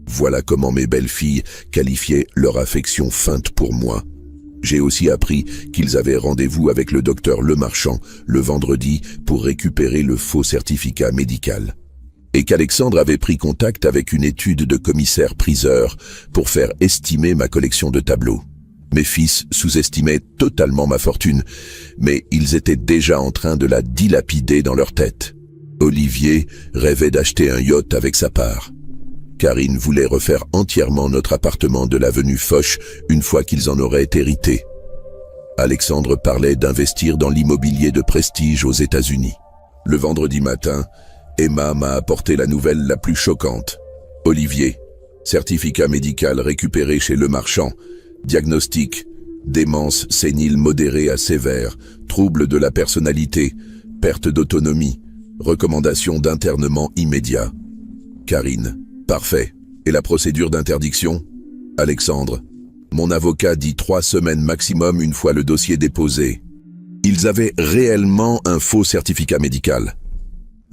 voilà comment mes belles-filles qualifiaient leur affection feinte pour moi. J'ai aussi appris qu'ils avaient rendez-vous avec le docteur Lemarchand le vendredi pour récupérer le faux certificat médical. Et qu'Alexandre avait pris contact avec une étude de commissaire-priseur pour faire estimer ma collection de tableaux. Mes fils sous-estimaient totalement ma fortune, mais ils étaient déjà en train de la dilapider dans leur tête. Olivier rêvait d'acheter un yacht avec sa part. Karine voulait refaire entièrement notre appartement de l'avenue Foch une fois qu'ils en auraient hérité. Alexandre parlait d'investir dans l'immobilier de prestige aux États-Unis. Le vendredi matin, Emma m'a apporté la nouvelle la plus choquante. Olivier, certificat médical récupéré chez Lemarchand, diagnostic, démence sénile modérée à sévère, trouble de la personnalité, perte d'autonomie, recommandation d'internement immédiat. Karine, parfait. Et la procédure d'interdiction? Alexandre, mon avocat dit 3 semaines maximum une fois le dossier déposé. Ils avaient réellement un faux certificat médical.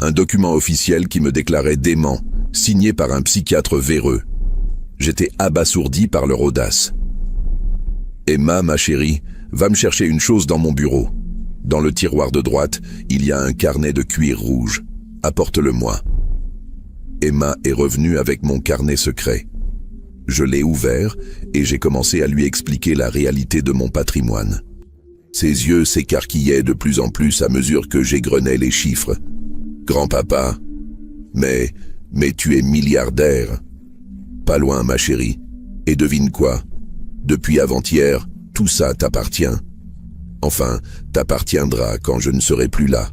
Un document officiel qui me déclarait dément, signé par un psychiatre véreux. J'étais abasourdi par leur audace. Emma, ma chérie, va me chercher une chose dans mon bureau. Dans le tiroir de droite, il y a un carnet de cuir rouge. Apporte-le-moi. Emma est revenue avec mon carnet secret. Je l'ai ouvert et j'ai commencé à lui expliquer la réalité de mon patrimoine. Ses yeux s'écarquillaient de plus en plus à mesure que j'égrenais les chiffres. Grand-papa, mais tu es milliardaire. Pas loin, ma chérie. Et devine quoi? Depuis avant-hier, tout ça t'appartient. Enfin, t'appartiendra quand je ne serai plus là.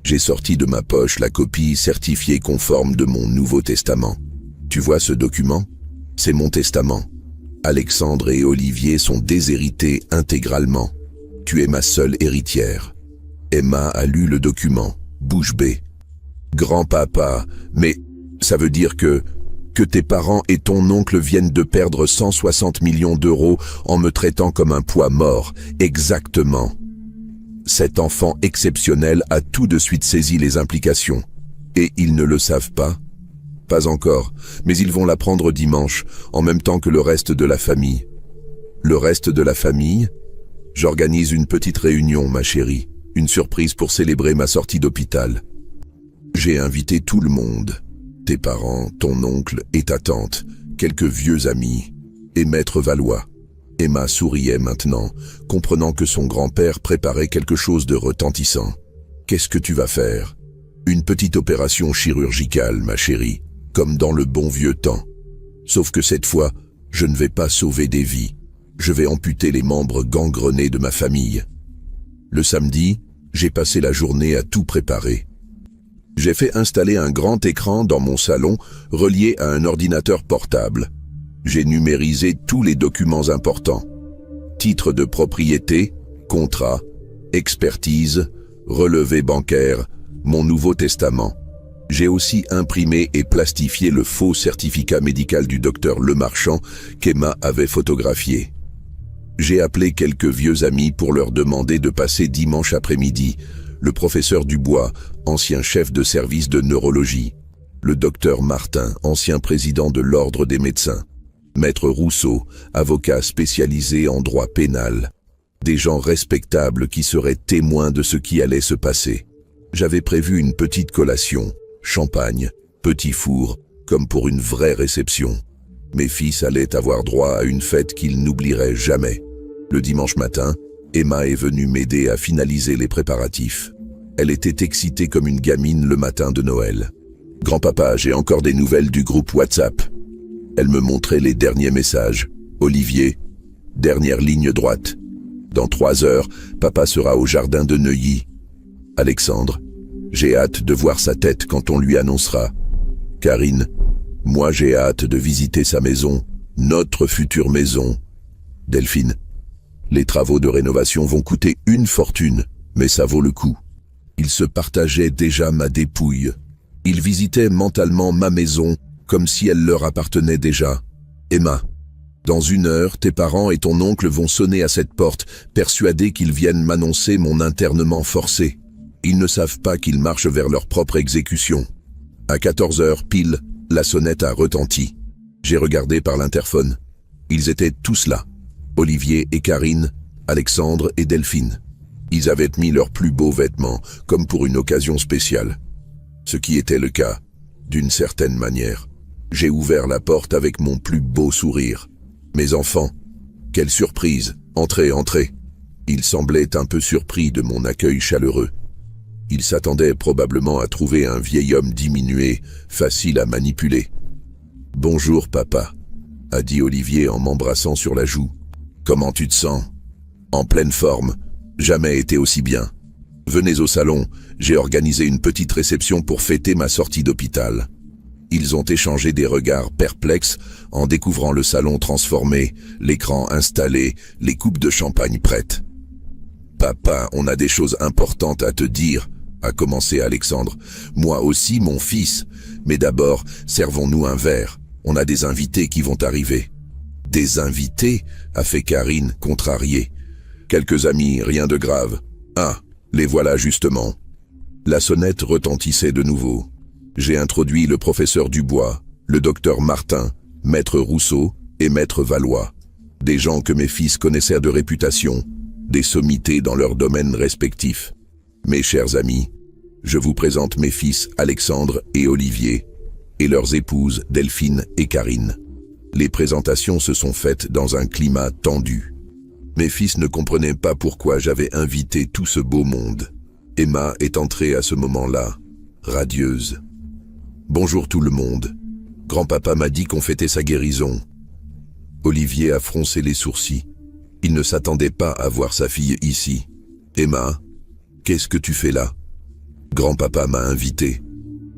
J'ai sorti de ma poche la copie certifiée conforme de mon Nouveau Testament. Tu vois ce document? C'est mon testament. Alexandre et Olivier sont déshérités intégralement. Tu es ma seule héritière. Emma a lu le document, bouche bée. Grand-papa, mais ça veut dire que tes parents et ton oncle viennent de perdre 160 millions d'euros en me traitant comme un poids mort. Exactement. Cet enfant exceptionnel a tout de suite saisi les implications. Et ils ne le savent pas? Pas encore, mais ils vont l'apprendre dimanche, en même temps que le reste de la famille. Le reste de la famille? J'organise une petite réunion, ma chérie, une surprise pour célébrer ma sortie d'hôpital. J'ai invité tout le monde. Tes parents, ton oncle et ta tante, quelques vieux amis, et Maître Valois. Emma souriait maintenant, comprenant que son grand-père préparait quelque chose de retentissant. Qu'est-ce que tu vas faire? Une petite opération chirurgicale, ma chérie, comme dans le bon vieux temps. Sauf que cette fois, je ne vais pas sauver des vies. Je vais amputer les membres gangrenés de ma famille. Le samedi, j'ai passé la journée à tout préparer. J'ai fait installer un grand écran dans mon salon relié à un ordinateur portable. J'ai numérisé tous les documents importants. Titre de propriété, contrat, expertise, relevé bancaire, mon Nouveau Testament. J'ai aussi imprimé et plastifié le faux certificat médical du docteur Lemarchand qu'Emma avait photographié. J'ai appelé quelques vieux amis pour leur demander de passer dimanche après-midi. Le professeur Dubois, ancien chef de service de neurologie. Le docteur Martin, ancien président de l'Ordre des médecins. Maître Rousseau, avocat spécialisé en droit pénal. Des gens respectables qui seraient témoins de ce qui allait se passer. J'avais prévu une petite collation, champagne, petit four, comme pour une vraie réception. Mes fils allaient avoir droit à une fête qu'ils n'oublieraient jamais. Le dimanche matin, Emma est venue m'aider à finaliser les préparatifs. Elle était excitée comme une gamine le matin de Noël. « Grand-papa, j'ai encore des nouvelles du groupe WhatsApp. » Elle me montrait les derniers messages. « Olivier, dernière ligne droite. Dans 3 heures, papa sera au jardin de Neuilly. Alexandre, j'ai hâte de voir sa tête quand on lui annoncera. Karine, moi j'ai hâte de visiter sa maison, notre future maison. Delphine, les travaux de rénovation vont coûter une fortune, mais ça vaut le coup. » Ils se partageaient déjà ma dépouille. Ils visitaient mentalement ma maison, comme si elle leur appartenait déjà. Emma, dans 1 heure, tes parents et ton oncle vont sonner à cette porte, persuadés qu'ils viennent m'annoncer mon internement forcé. Ils ne savent pas qu'ils marchent vers leur propre exécution. À 14 heures pile, la sonnette a retenti. J'ai regardé par l'interphone. Ils étaient tous là. Olivier et Karine, Alexandre et Delphine. Ils avaient mis leurs plus beaux vêtements, comme pour une occasion spéciale. Ce qui était le cas, d'une certaine manière. J'ai ouvert la porte avec mon plus beau sourire. Mes enfants, quelle surprise, entrez, entrez. Ils semblaient un peu surpris de mon accueil chaleureux. Ils s'attendaient probablement à trouver un vieil homme diminué, facile à manipuler. « Bonjour papa », a dit Olivier en m'embrassant sur la joue. « Comment tu te sens ?»« En pleine forme, jamais été aussi bien. Venez au salon, j'ai organisé une petite réception pour fêter ma sortie d'hôpital. » Ils ont échangé des regards perplexes en découvrant le salon transformé, l'écran installé, les coupes de champagne prêtes. « Papa, on a des choses importantes à te dire », a commencé Alexandre. « Moi aussi, mon fils. Mais d'abord, servons-nous un verre. On a des invités qui vont arriver. »« Des invités ?» a fait Karine, contrariée. « Quelques amis, rien de grave. Ah, les voilà justement. » La sonnette retentissait de nouveau. J'ai introduit le professeur Dubois, le docteur Martin, maître Rousseau et maître Valois. Des gens que mes fils connaissaient de réputation, des sommités dans leurs domaines respectifs. Mes chers amis, je vous présente mes fils Alexandre et Olivier, et leurs épouses Delphine et Karine. Les présentations se sont faites dans un climat tendu. Mes fils ne comprenaient pas pourquoi j'avais invité tout ce beau monde. Emma est entrée à ce moment-là, radieuse. « Bonjour tout le monde. Grand-papa m'a dit qu'on fêtait sa guérison. » Olivier a froncé les sourcils. Il ne s'attendait pas à voir sa fille ici. « Emma, qu'est-ce que tu fais là ? » Grand-papa m'a invité.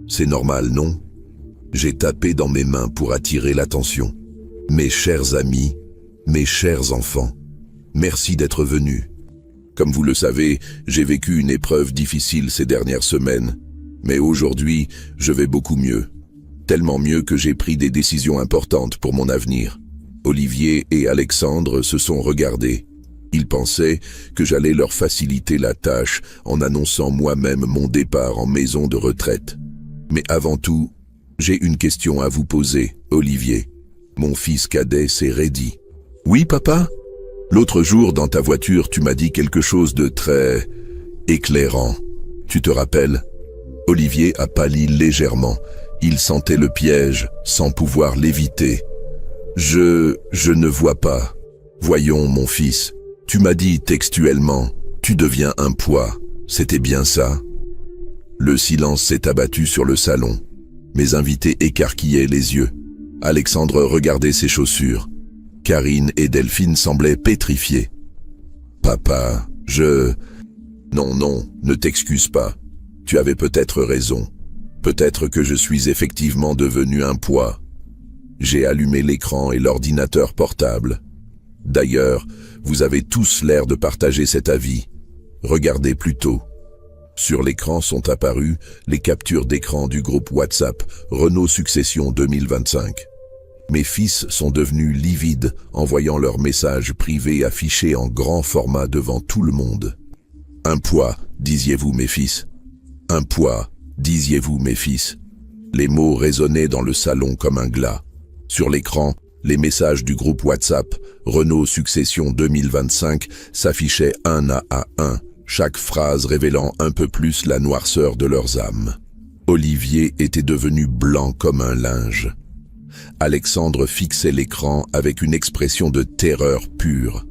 C'est normal, non ? J'ai tapé dans mes mains pour attirer l'attention. Mes chers amis, mes chers enfants, merci d'être venus. Comme vous le savez, j'ai vécu une épreuve difficile ces dernières semaines. Mais aujourd'hui, je vais beaucoup mieux. Tellement mieux que j'ai pris des décisions importantes pour mon avenir. Olivier et Alexandre se sont regardés. Ils pensaient que j'allais leur faciliter la tâche en annonçant moi-même mon départ en maison de retraite. Mais avant tout, j'ai une question à vous poser, Olivier. Mon fils cadet s'est raidi. « Oui, papa ? L'autre jour, dans ta voiture, tu m'as dit quelque chose de très éclairant. Tu te rappelles ?» Olivier a pâli légèrement. Il sentait le piège, sans pouvoir l'éviter. « Je ne vois pas. Voyons, mon fils. Tu m'as dit textuellement, tu deviens un poids. C'était bien ça ?» Le silence s'est abattu sur le salon. Mes invités écarquillaient les yeux. Alexandre regardait ses chaussures. Karine et Delphine semblaient pétrifiées. « Papa, Non, ne t'excuse pas. Tu avais peut-être raison. Peut-être que je suis effectivement devenu un poids. » J'ai allumé l'écran et l'ordinateur portable. D'ailleurs, vous avez tous l'air de partager cet avis. Regardez plutôt. Sur l'écran sont apparues les captures d'écran du groupe WhatsApp Renault Succession 2025. Mes fils sont devenus livides en voyant leurs messages privés affichés en grand format devant tout le monde. Un poids, disiez-vous mes fils? Un poids, disiez-vous mes fils? Les mots résonnaient dans le salon comme un glas. Sur l'écran, les messages du groupe WhatsApp Renault Succession 2025 s'affichaient un à un, chaque phrase révélant un peu plus la noirceur de leurs âmes. Olivier était devenu blanc comme un linge. Alexandre fixait l'écran avec une expression de terreur pure.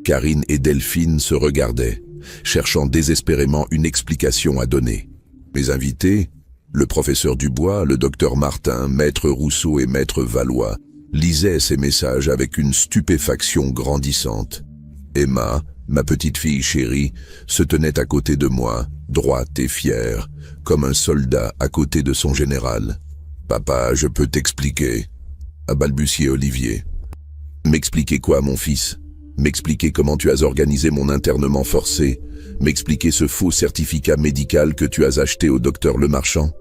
Karine et Delphine se regardaient, cherchant désespérément une explication à donner. Mes invités, le professeur Dubois, le docteur Martin, maître Rousseau et maître Valois, lisaient ces messages avec une stupéfaction grandissante. Emma, ma petite fille chérie, se tenait à côté de moi, droite et fière, comme un soldat à côté de son général. « Papa, je peux t'expliquer » a balbutié Olivier. « M'expliquer quoi, mon fils? M'expliquer comment tu as organisé mon internement forcé? M'expliquer ce faux certificat médical que tu as acheté au docteur Lemarchand ?»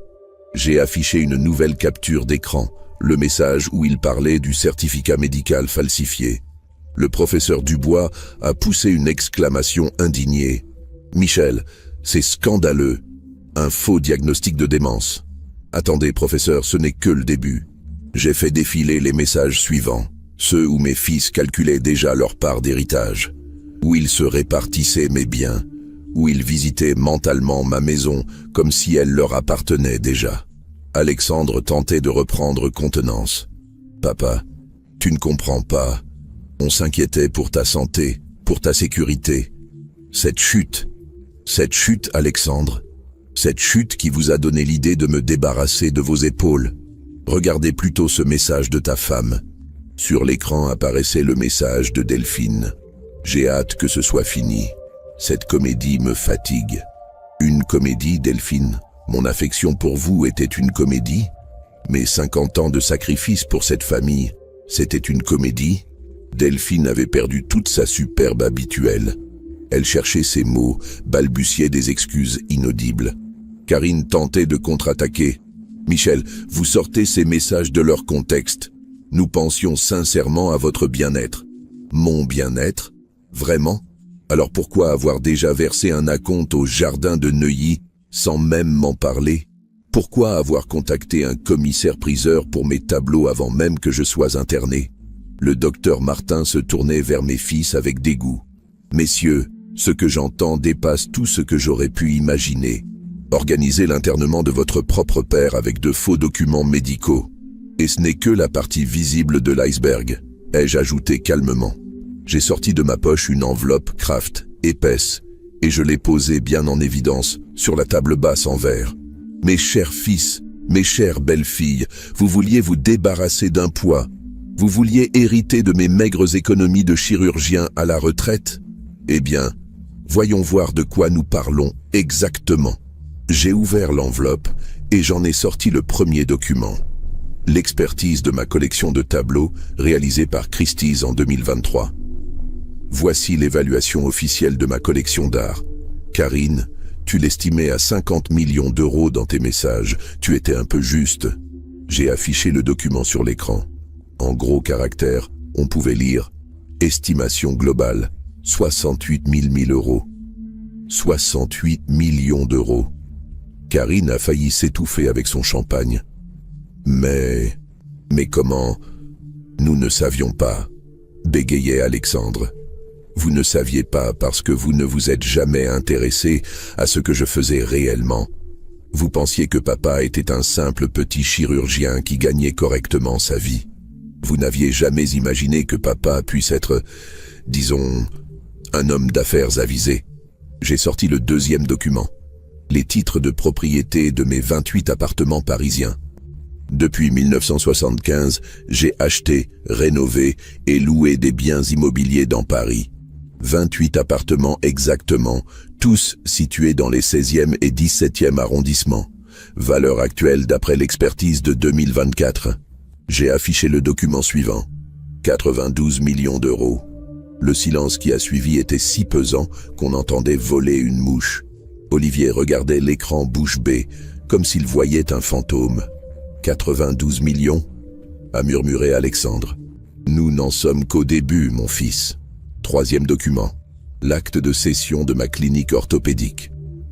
J'ai affiché une nouvelle capture d'écran, le message où il parlait du certificat médical falsifié. Le professeur Dubois a poussé une exclamation indignée. « Michel, c'est scandaleux. Un faux diagnostic de démence. » Attendez, professeur, ce n'est que le début. J'ai fait défiler les messages suivants, ceux où mes fils calculaient déjà leur part d'héritage, où ils se répartissaient mes biens, où ils visitaient mentalement ma maison comme si elle leur appartenait déjà. Alexandre tentait de reprendre contenance. « Papa, tu ne comprends pas. On s'inquiétait pour ta santé, pour ta sécurité. Cette chute, Alexandre, cette chute qui vous a donné l'idée de me débarrasser de vos épaules. Regardez plutôt ce message de ta femme. » Sur l'écran apparaissait le message de Delphine. « J'ai hâte que ce soit fini. Cette comédie me fatigue. » Une comédie, Delphine? Mon affection pour vous était une comédie? Mes 50 ans de sacrifice pour cette famille, c'était une comédie? Delphine avait perdu toute sa superbe habituelle. Elle cherchait ses mots, balbutiait des excuses inaudibles. Karine tentait de contre-attaquer. « Michel, vous sortez ces messages de leur contexte. Nous pensions sincèrement à votre bien-être. » « Mon bien-être? Vraiment? Alors pourquoi avoir déjà versé un acompte au jardin de Neuilly sans même m'en parler? Pourquoi avoir contacté un commissaire-priseur pour mes tableaux avant même que je sois interné? » Le docteur Martin se tournait vers mes fils avec dégoût. « Messieurs, ce que j'entends dépasse tout ce que j'aurais pu imaginer. Organiser l'internement de votre propre père avec de faux documents médicaux. Et ce n'est que la partie visible de l'iceberg, » ai-je ajouté calmement. J'ai sorti de ma poche une enveloppe Kraft, épaisse, et je l'ai posée bien en évidence sur la table basse en verre. « Mes chers fils, mes chères belles-filles, vous vouliez vous débarrasser d'un poids. Vous vouliez hériter de mes maigres économies de chirurgien à la retraite? Eh bien, voyons voir de quoi nous parlons exactement. » J'ai ouvert l'enveloppe et j'en ai sorti le premier document. L'expertise de ma collection de tableaux réalisée par Christie's en 2023. Voici l'évaluation officielle de ma collection d'art. Karine, tu l'estimais à 50 millions d'euros dans tes messages. Tu étais un peu juste. J'ai affiché le document sur l'écran. En gros caractères, on pouvait lire « Estimation globale, 68 000 euros. » 68 millions d'euros. Karine a failli s'étouffer avec son champagne. Mais comment? Nous ne savions pas, bégayait Alexandre. Vous ne saviez pas parce que vous ne vous êtes jamais intéressé à ce que je faisais réellement. Vous pensiez que papa était un simple petit chirurgien qui gagnait correctement sa vie. Vous n'aviez jamais imaginé que papa puisse être, disons, un homme d'affaires avisé. J'ai sorti le deuxième document. Les titres de propriété de mes 28 appartements parisiens. Depuis 1975, j'ai acheté, rénové et loué des biens immobiliers dans Paris. 28 appartements exactement, tous situés dans les 16e et 17e arrondissements. Valeur actuelle d'après l'expertise de 2024. J'ai affiché le document suivant. 92 millions d'euros. Le silence qui a suivi était si pesant qu'on entendait voler une mouche. Olivier regardait l'écran bouche bée, comme s'il voyait un fantôme. 92 millions? a murmuré Alexandre. Nous n'en sommes qu'au début, mon fils. Troisième document. L'acte de cession de ma clinique orthopédique.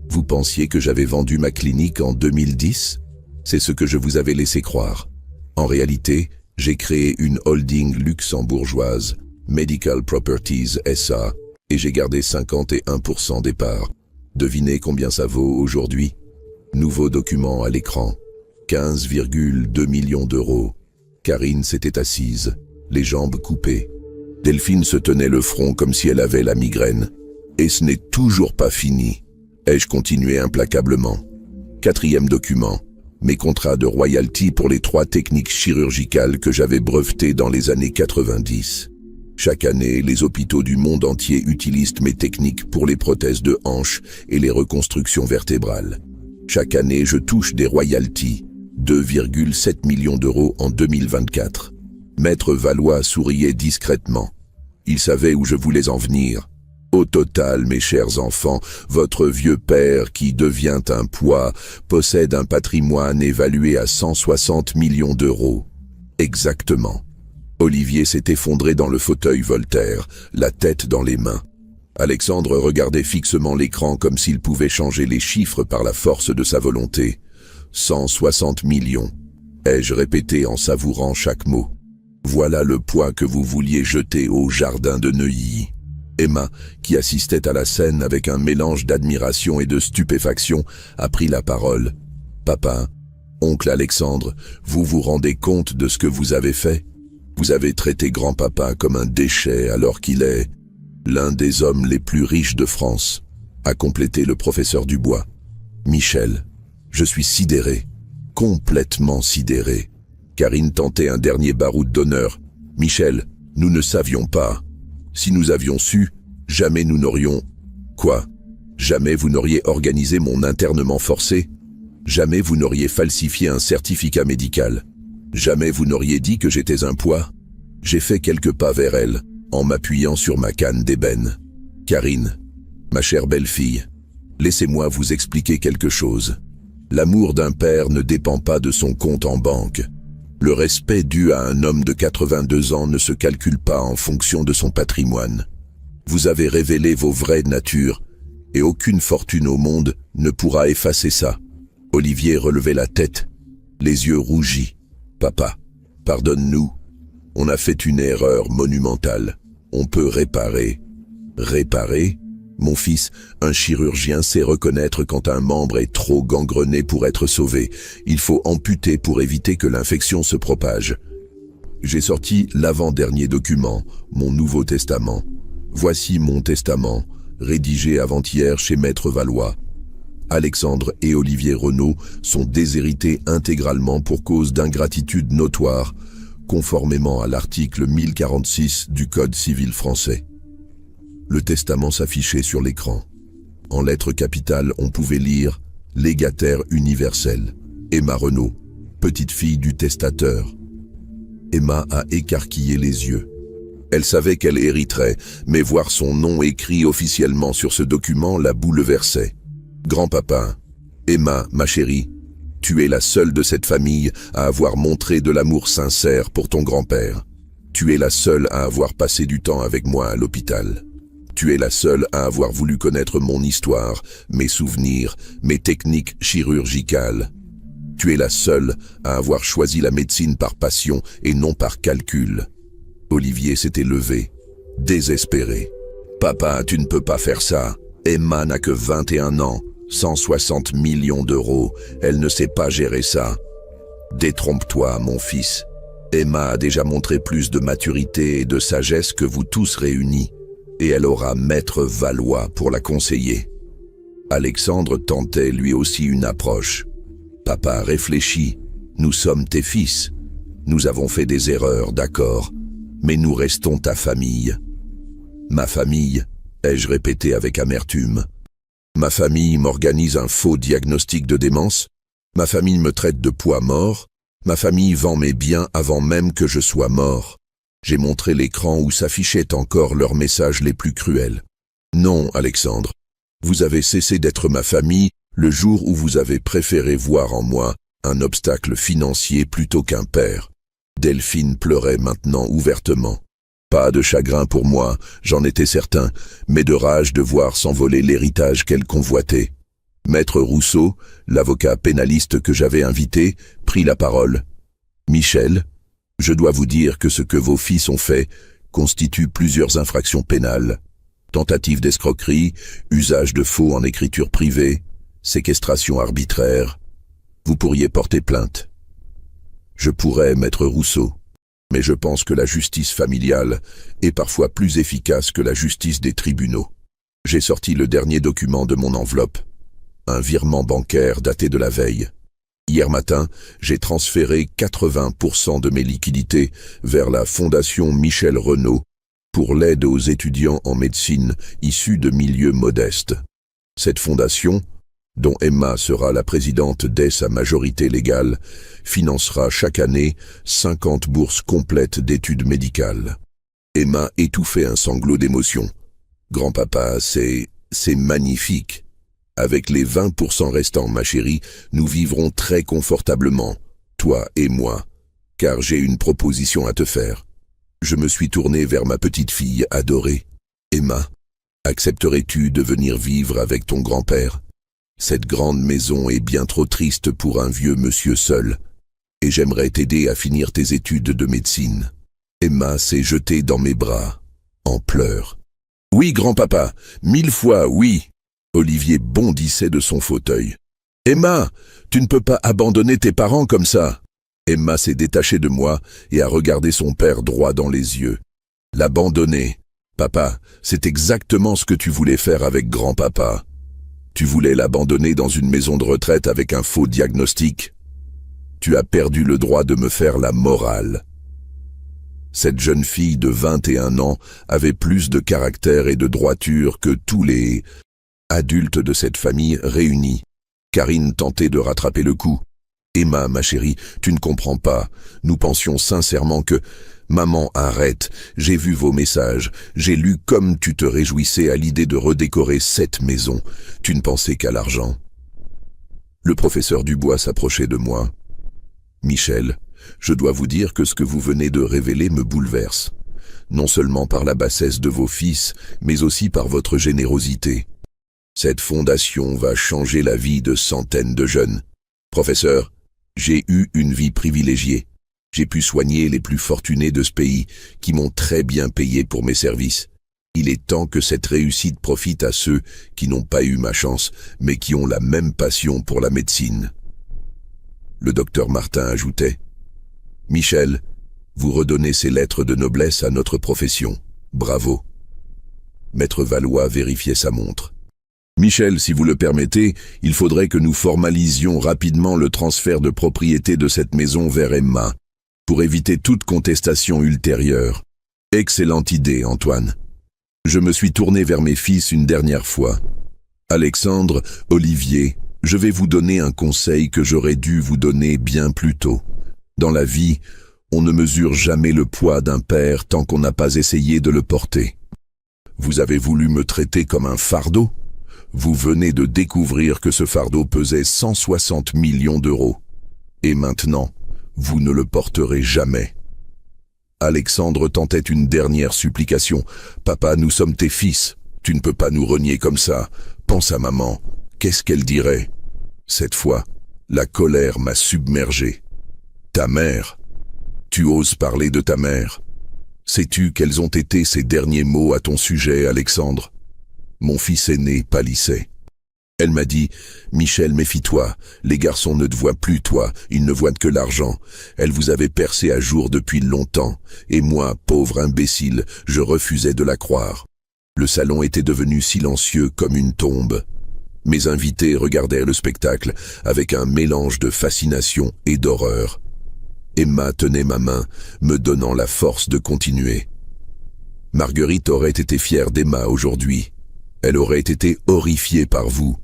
Vous pensiez que j'avais vendu ma clinique en 2010? C'est ce que je vous avais laissé croire. En réalité, j'ai créé une holding luxembourgeoise, Medical Properties SA, et j'ai gardé 51% des parts. Devinez combien ça vaut aujourd'hui? Nouveau document à l'écran. 15,2 millions d'euros. Karine s'était assise, les jambes coupées. Delphine se tenait le front comme si elle avait la migraine. Et ce n'est toujours pas fini. Ai-je continué implacablement? Quatrième document. Mes contrats de royalty pour les 3 techniques chirurgicales que j'avais brevetées dans les années 90. Chaque année, les hôpitaux du monde entier utilisent mes techniques pour les prothèses de hanches et les reconstructions vertébrales. Chaque année, je touche des royalties, 2,7 millions d'euros en 2024. Maître Valois souriait discrètement. Il savait où je voulais en venir. Au total, mes chers enfants, votre vieux père, qui devient un poids, possède un patrimoine évalué à 160 millions d'euros. Exactement. Olivier s'est effondré dans le fauteuil Voltaire, la tête dans les mains. Alexandre regardait fixement l'écran comme s'il pouvait changer les chiffres par la force de sa volonté. 160 millions, ai-je répété en savourant chaque mot. Voilà le poids que vous vouliez jeter au jardin de Neuilly. Emma, qui assistait à la scène avec un mélange d'admiration et de stupéfaction, a pris la parole. « Papa, oncle Alexandre, vous vous rendez compte de ce que vous avez fait? Vous avez traité grand-papa comme un déchet alors qu'il est l'un des hommes les plus riches de France, » a complété le professeur Dubois. « Michel, je suis sidéré, complètement sidéré. » Karine tentait un dernier baroud d'honneur. « Michel, nous ne savions pas. Si nous avions su, jamais nous n'aurions... » Quoi? Jamais vous n'auriez organisé mon internement forcé? Jamais vous n'auriez falsifié un certificat médical? Jamais vous n'auriez dit que j'étais un poids? J'ai fait quelques pas vers elle, en m'appuyant sur ma canne d'ébène. « Karine, ma chère belle-fille, laissez-moi vous expliquer quelque chose. L'amour d'un père ne dépend pas de son compte en banque. Le respect dû à un homme de 82 ans ne se calcule pas en fonction de son patrimoine. Vous avez révélé vos vraies natures, et aucune fortune au monde ne pourra effacer ça. » Olivier relevait la tête, les yeux rougis. « Papa, pardonne-nous. On a fait une erreur monumentale. On peut réparer. » « Réparer ? Mon fils, un chirurgien sait reconnaître quand un membre est trop gangrené pour être sauvé. Il faut amputer pour éviter que l'infection se propage. J'ai sorti l'avant-dernier document, mon Nouveau Testament. Voici mon testament, rédigé avant-hier chez Maître Valois. Alexandre et Olivier Renaud sont déshérités intégralement pour cause d'ingratitude notoire, conformément à l'article 1046 du Code civil français. Le testament s'affichait sur l'écran. En lettres capitales, on pouvait lire « Légataire universel, Emma Renaud, petite fille du testateur ». Emma a écarquillé les yeux. Elle savait qu'elle hériterait, mais voir son nom écrit officiellement sur ce document la bouleversait. « Grand-papa, Emma, ma chérie, tu es la seule de cette famille à avoir montré de l'amour sincère pour ton grand-père. Tu es la seule à avoir passé du temps avec moi à l'hôpital. Tu es la seule à avoir voulu connaître mon histoire, mes souvenirs, mes techniques chirurgicales. Tu es la seule à avoir choisi la médecine par passion et non par calcul. » Olivier s'était levé, désespéré. « Papa, tu ne peux pas faire ça. Emma n'a que 21 ans, 160 millions d'euros. Elle ne sait pas gérer ça. » « Détrompe-toi, mon fils. Emma a déjà montré plus de maturité et de sagesse que vous tous réunis. Et elle aura Maître Valois pour la conseiller. » Alexandre tentait lui aussi une approche. « Papa, réfléchis, nous sommes tes fils. Nous avons fait des erreurs, d'accord, mais nous restons ta famille. »« Ma famille », ai-je répété avec amertume. « Ma famille m'organise un faux diagnostic de démence. Ma famille me traite de poids mort. Ma famille vend mes biens avant même que je sois mort. » J'ai montré l'écran où s'affichaient encore leurs messages les plus cruels. Non, Alexandre, vous avez cessé d'être ma famille le jour où vous avez préféré voir en moi un obstacle financier plutôt qu'un père. Delphine pleurait maintenant ouvertement. Pas de chagrin pour moi, j'en étais certain, mais de rage de voir s'envoler l'héritage qu'elle convoitait. Maître Rousseau, l'avocat pénaliste que j'avais invité, prit la parole. « Michel, je dois vous dire que ce que vos fils ont fait constitue plusieurs infractions pénales. Tentative d'escroquerie, usage de faux en écriture privée, séquestration arbitraire. Vous pourriez porter plainte. » Je pourrais, Maître Rousseau, mais je pense que la justice familiale est parfois plus efficace que la justice des tribunaux. J'ai sorti le dernier document de mon enveloppe, un virement bancaire daté de la veille. Hier matin, j'ai transféré 80% de mes liquidités vers la Fondation Michel Renaud pour l'aide aux étudiants en médecine issus de milieux modestes. Cette fondation, dont Emma sera la présidente dès sa majorité légale, financera chaque année 50 bourses complètes d'études médicales. Emma étouffait un sanglot d'émotion. « Grand-papa, c'est magnifique. Avec les 20% restants, ma chérie, nous vivrons très confortablement, toi et moi, car j'ai une proposition à te faire. » Je me suis tourné vers ma petite fille adorée. « Emma, accepterais-tu de venir vivre avec ton grand-père ? Cette grande maison est bien trop triste pour un vieux monsieur seul, et j'aimerais t'aider à finir tes études de médecine. » Emma s'est jetée dans mes bras, en pleurs. « Oui, grand-papa, 1000 fois oui !» Olivier bondissait de son fauteuil. « Emma, tu ne peux pas abandonner tes parents comme ça !» Emma s'est détachée de moi et a regardé son père droit dans les yeux. « L'abandonner. Papa, c'est exactement ce que tu voulais faire avec grand-papa. Tu voulais l'abandonner dans une maison de retraite avec un faux diagnostic. Tu as perdu le droit de me faire la morale. » Cette jeune fille de 21 ans avait plus de caractère et de droiture que tous les adultes de cette famille réunis. Karine tentait de rattraper le coup. « Emma, ma chérie, tu ne comprends pas. Nous pensions sincèrement que... » « Maman, arrête, j'ai vu vos messages, j'ai lu comme tu te réjouissais à l'idée de redécorer cette maison. Tu ne pensais qu'à l'argent. » Le professeur Dubois s'approchait de moi. « Michel, je dois vous dire que ce que vous venez de révéler me bouleverse, non seulement par la bassesse de vos fils, mais aussi par votre générosité. Cette fondation va changer la vie de centaines de jeunes. Professeur, j'ai eu une vie privilégiée. J'ai pu soigner les plus fortunés de ce pays, qui m'ont très bien payé pour mes services. Il est temps que cette réussite profite à ceux qui n'ont pas eu ma chance, mais qui ont la même passion pour la médecine. » Le docteur Martin ajoutait « Michel, vous redonnez ces lettres de noblesse à notre profession. Bravo. » Maître Valois vérifiait sa montre. « Michel, si vous le permettez, il faudrait que nous formalisions rapidement le transfert de propriété de cette maison vers Emma, pour éviter toute contestation ultérieure. » Excellente idée, Antoine. Je me suis tourné vers mes fils une dernière fois. « Alexandre, Olivier, je vais vous donner un conseil que j'aurais dû vous donner bien plus tôt. Dans la vie, on ne mesure jamais le poids d'un père tant qu'on n'a pas essayé de le porter. Vous avez voulu me traiter comme un fardeau ? Vous venez de découvrir que ce fardeau pesait 160 millions d'euros. Et maintenant, vous ne le porterez jamais. » Alexandre tentait une dernière supplication. « Papa, nous sommes tes fils. Tu ne peux pas nous renier comme ça. Pense à maman. Qu'est-ce qu'elle dirait ?» Cette fois, la colère m'a submergé. « Ta mère. Tu oses parler de ta mère. Sais-tu quels ont été ses derniers mots à ton sujet, Alexandre ?» Mon fils aîné pâlissait. Elle m'a dit « Michel, méfie-toi, les garçons ne te voient plus, toi, ils ne voient que l'argent. Elle vous avait percé à jour depuis longtemps, et moi, pauvre imbécile, je refusais de la croire. » Le salon était devenu silencieux comme une tombe. Mes invités regardèrent le spectacle avec un mélange de fascination et d'horreur. Emma tenait ma main, me donnant la force de continuer. Marguerite aurait été fière d'Emma aujourd'hui. Elle aurait été horrifiée par vous.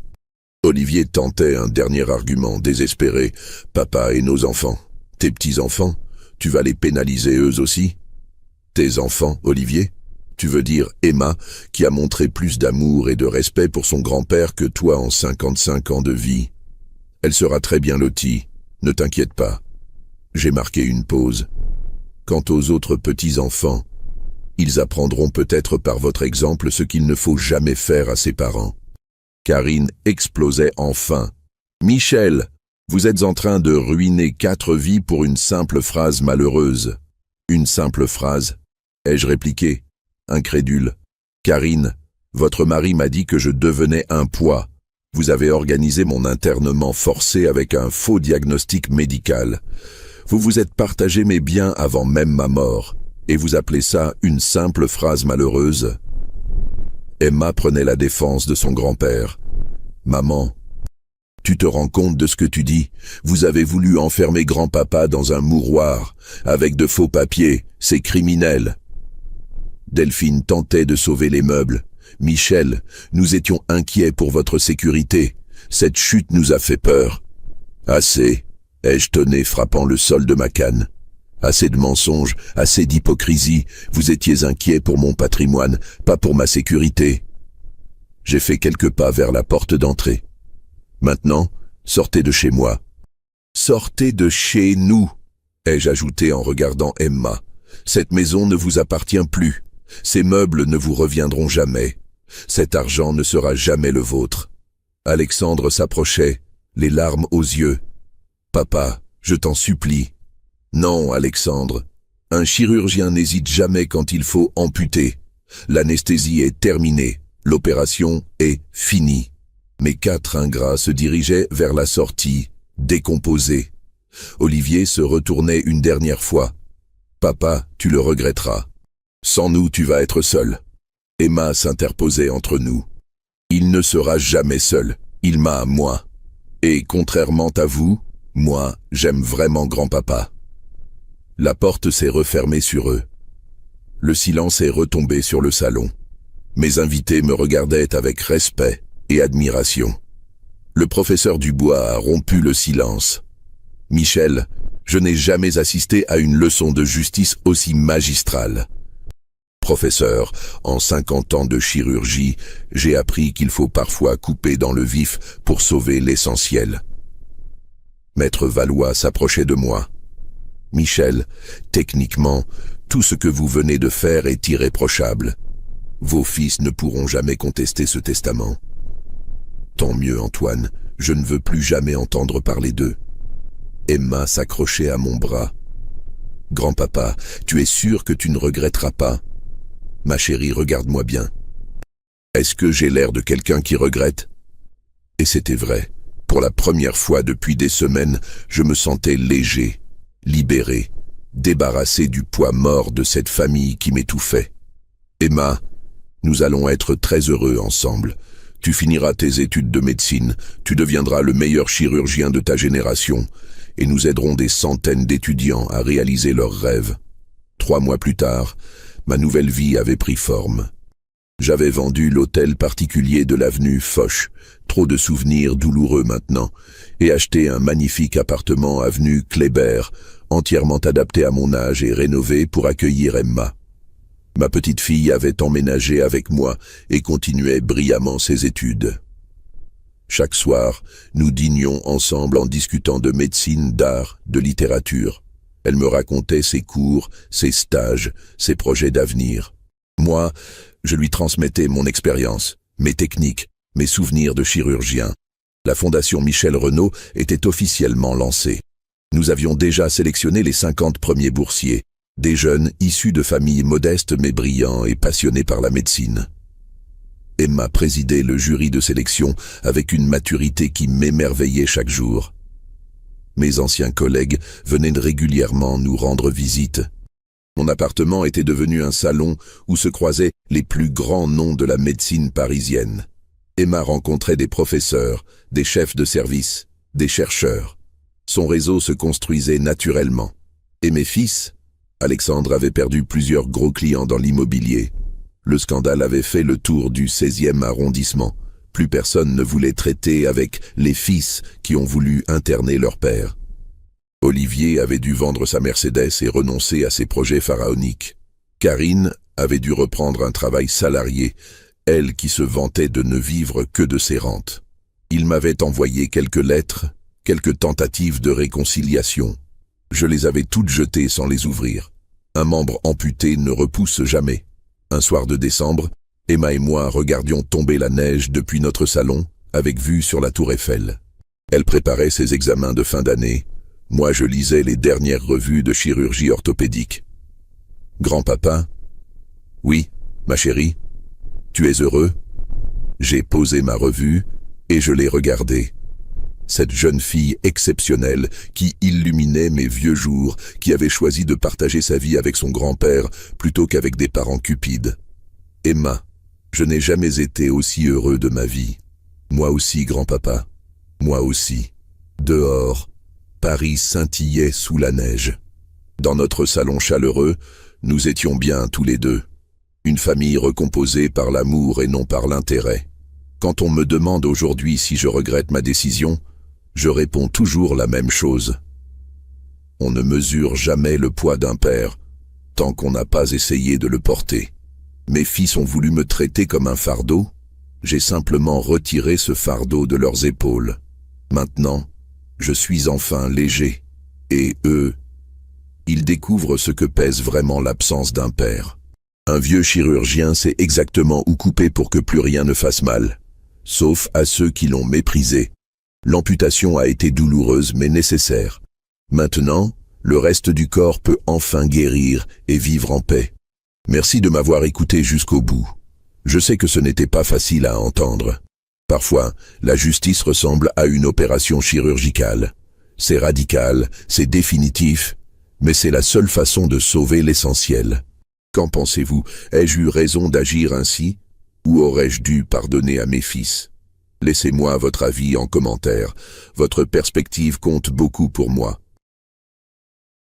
Olivier tentait un dernier argument désespéré. « Papa et nos enfants. Tes petits-enfants, tu vas les pénaliser eux aussi ? Tes enfants, Olivier ? Tu veux dire Emma, qui a montré plus d'amour et de respect pour son grand-père que toi en 55 ans de vie. Elle sera très bien lotie, ne t'inquiète pas. » J'ai marqué une pause. Quant aux autres petits-enfants, ils apprendront peut-être par votre exemple ce qu'il ne faut jamais faire à ses parents. Karine explosait enfin. « Michel, vous êtes en train de ruiner 4 vies pour une simple phrase malheureuse. » « Une simple phrase ?» ai-je répliqué, incrédule. « Karine, votre mari m'a dit que je devenais un poids. Vous avez organisé mon internement forcé avec un faux diagnostic médical. Vous vous êtes partagé mes biens avant même ma mort. Et vous appelez ça une simple phrase malheureuse ?» Emma prenait la défense de son grand-père. « Maman, tu te rends compte de ce que tu dis? Vous avez voulu enfermer grand-papa dans un mouroir, avec de faux papiers, c'est criminel. » Delphine tentait de sauver les meubles. « Michel, nous étions inquiets pour votre sécurité. Cette chute nous a fait peur. »« Assez, » ai-je tonné, frappant le sol de ma canne. « Assez de mensonges, assez d'hypocrisie. Vous étiez inquiets pour mon patrimoine, pas pour ma sécurité. » J'ai fait quelques pas vers la porte d'entrée. « Maintenant, sortez de chez moi. »« Sortez de chez nous !» ai-je ajouté en regardant Emma. « Cette maison ne vous appartient plus. Ces meubles ne vous reviendront jamais. Cet argent ne sera jamais le vôtre. » Alexandre s'approchait, les larmes aux yeux. « Papa, je t'en supplie. » »« Non, Alexandre. Un chirurgien n'hésite jamais quand il faut amputer. L'anesthésie est terminée. L'opération est finie. » Mes 4 ingrats se dirigeaient vers la sortie, décomposés. Olivier se retournait une dernière fois. « Papa, tu le regretteras. Sans nous, tu vas être seul. » Emma s'interposait entre nous. « Il ne sera jamais seul. Il m'a à moi. Et contrairement à vous, moi, j'aime vraiment grand-papa. » La porte s'est refermée sur eux. Le silence est retombé sur le salon. Mes invités me regardaient avec respect et admiration. Le professeur Dubois a rompu le silence. « Michel, je n'ai jamais assisté à une leçon de justice aussi magistrale. Professeur, en 50 ans de chirurgie, j'ai appris qu'il faut parfois couper dans le vif pour sauver l'essentiel. » Maître Valois s'approchait de moi. « Michel, techniquement, tout ce que vous venez de faire est irréprochable. Vos fils ne pourront jamais contester ce testament. » Tant mieux, Antoine, je ne veux plus jamais entendre parler d'eux. Emma s'accrochait à mon bras. « Grand-papa, tu es sûr que tu ne regretteras pas? Ma chérie, regarde-moi bien. Est-ce que j'ai l'air de quelqu'un qui regrette ?» Et c'était vrai. Pour la première fois depuis des semaines, je me sentais léger, libéré, débarrassé du poids mort de cette famille qui m'étouffait. « Emma, nous allons être très heureux ensemble. Tu finiras tes études de médecine, tu deviendras le meilleur chirurgien de ta génération, et nous aiderons des centaines d'étudiants à réaliser leurs rêves. » 3 mois plus tard, ma nouvelle vie avait pris forme. J'avais vendu l'hôtel particulier de l'avenue Foch, trop de souvenirs douloureux maintenant, et acheté un magnifique appartement avenue Kléber, entièrement adapté à mon âge et rénové pour accueillir Emma. Ma petite fille avait emménagé avec moi et continuait brillamment ses études. Chaque soir, nous dînions ensemble en discutant de médecine, d'art, de littérature. Elle me racontait ses cours, ses stages, ses projets d'avenir. Moi, je lui transmettais mon expérience, mes techniques, mes souvenirs de chirurgien. La Fondation Michel Renaud était officiellement lancée. Nous avions déjà sélectionné les 50 premiers boursiers, des jeunes issus de familles modestes mais brillants et passionnés par la médecine. Emma présidait le jury de sélection avec une maturité qui m'émerveillait chaque jour. Mes anciens collègues venaient régulièrement nous rendre visite. Mon appartement était devenu un salon où se croisaient les plus grands noms de la médecine parisienne. Emma rencontrait des professeurs, des chefs de service, des chercheurs. Son réseau se construisait naturellement. Et mes fils? Alexandre avait perdu plusieurs gros clients dans l'immobilier. Le scandale avait fait le tour du 16e arrondissement. Plus personne ne voulait traiter avec les fils qui ont voulu interner leur père. Olivier avait dû vendre sa Mercedes et renoncer à ses projets pharaoniques. Karine avait dû reprendre un travail salarié, elle qui se vantait de ne vivre que de ses rentes. Il m'avait envoyé quelques lettres, quelques tentatives de réconciliation. Je les avais toutes jetées sans les ouvrir. Un membre amputé ne repousse jamais. Un soir de décembre, Emma et moi regardions tomber la neige depuis notre salon, avec vue sur la tour Eiffel. Elle préparait ses examens de fin d'année. Moi, je lisais les dernières revues de chirurgie orthopédique. « Grand-papa ?»« Oui, ma chérie. Tu es heureux ?» J'ai posé ma revue et je l'ai regardée. Cette jeune fille exceptionnelle qui illuminait mes vieux jours, qui avait choisi de partager sa vie avec son grand-père plutôt qu'avec des parents cupides. Emma, je n'ai jamais été aussi heureux de ma vie. Moi aussi, grand-papa. Moi aussi. Dehors, Paris scintillait sous la neige. Dans notre salon chaleureux, nous étions bien tous les deux. Une famille recomposée par l'amour et non par l'intérêt. Quand on me demande aujourd'hui si je regrette ma décision, je réponds toujours la même chose. On ne mesure jamais le poids d'un père, tant qu'on n'a pas essayé de le porter. Mes fils ont voulu me traiter comme un fardeau, j'ai simplement retiré ce fardeau de leurs épaules. Maintenant, je suis enfin léger, et eux, ils découvrent ce que pèse vraiment l'absence d'un père. Un vieux chirurgien sait exactement où couper pour que plus rien ne fasse mal, sauf à ceux qui l'ont méprisé. L'amputation a été douloureuse mais nécessaire. Maintenant, le reste du corps peut enfin guérir et vivre en paix. Merci de m'avoir écouté jusqu'au bout. Je sais que ce n'était pas facile à entendre. Parfois, la justice ressemble à une opération chirurgicale. C'est radical, c'est définitif, mais c'est la seule façon de sauver l'essentiel. Qu'en pensez-vous? Ai-je eu raison d'agir ainsi? Ou aurais-je dû pardonner à mes fils? Laissez-moi votre avis en commentaire. Votre perspective compte beaucoup pour moi.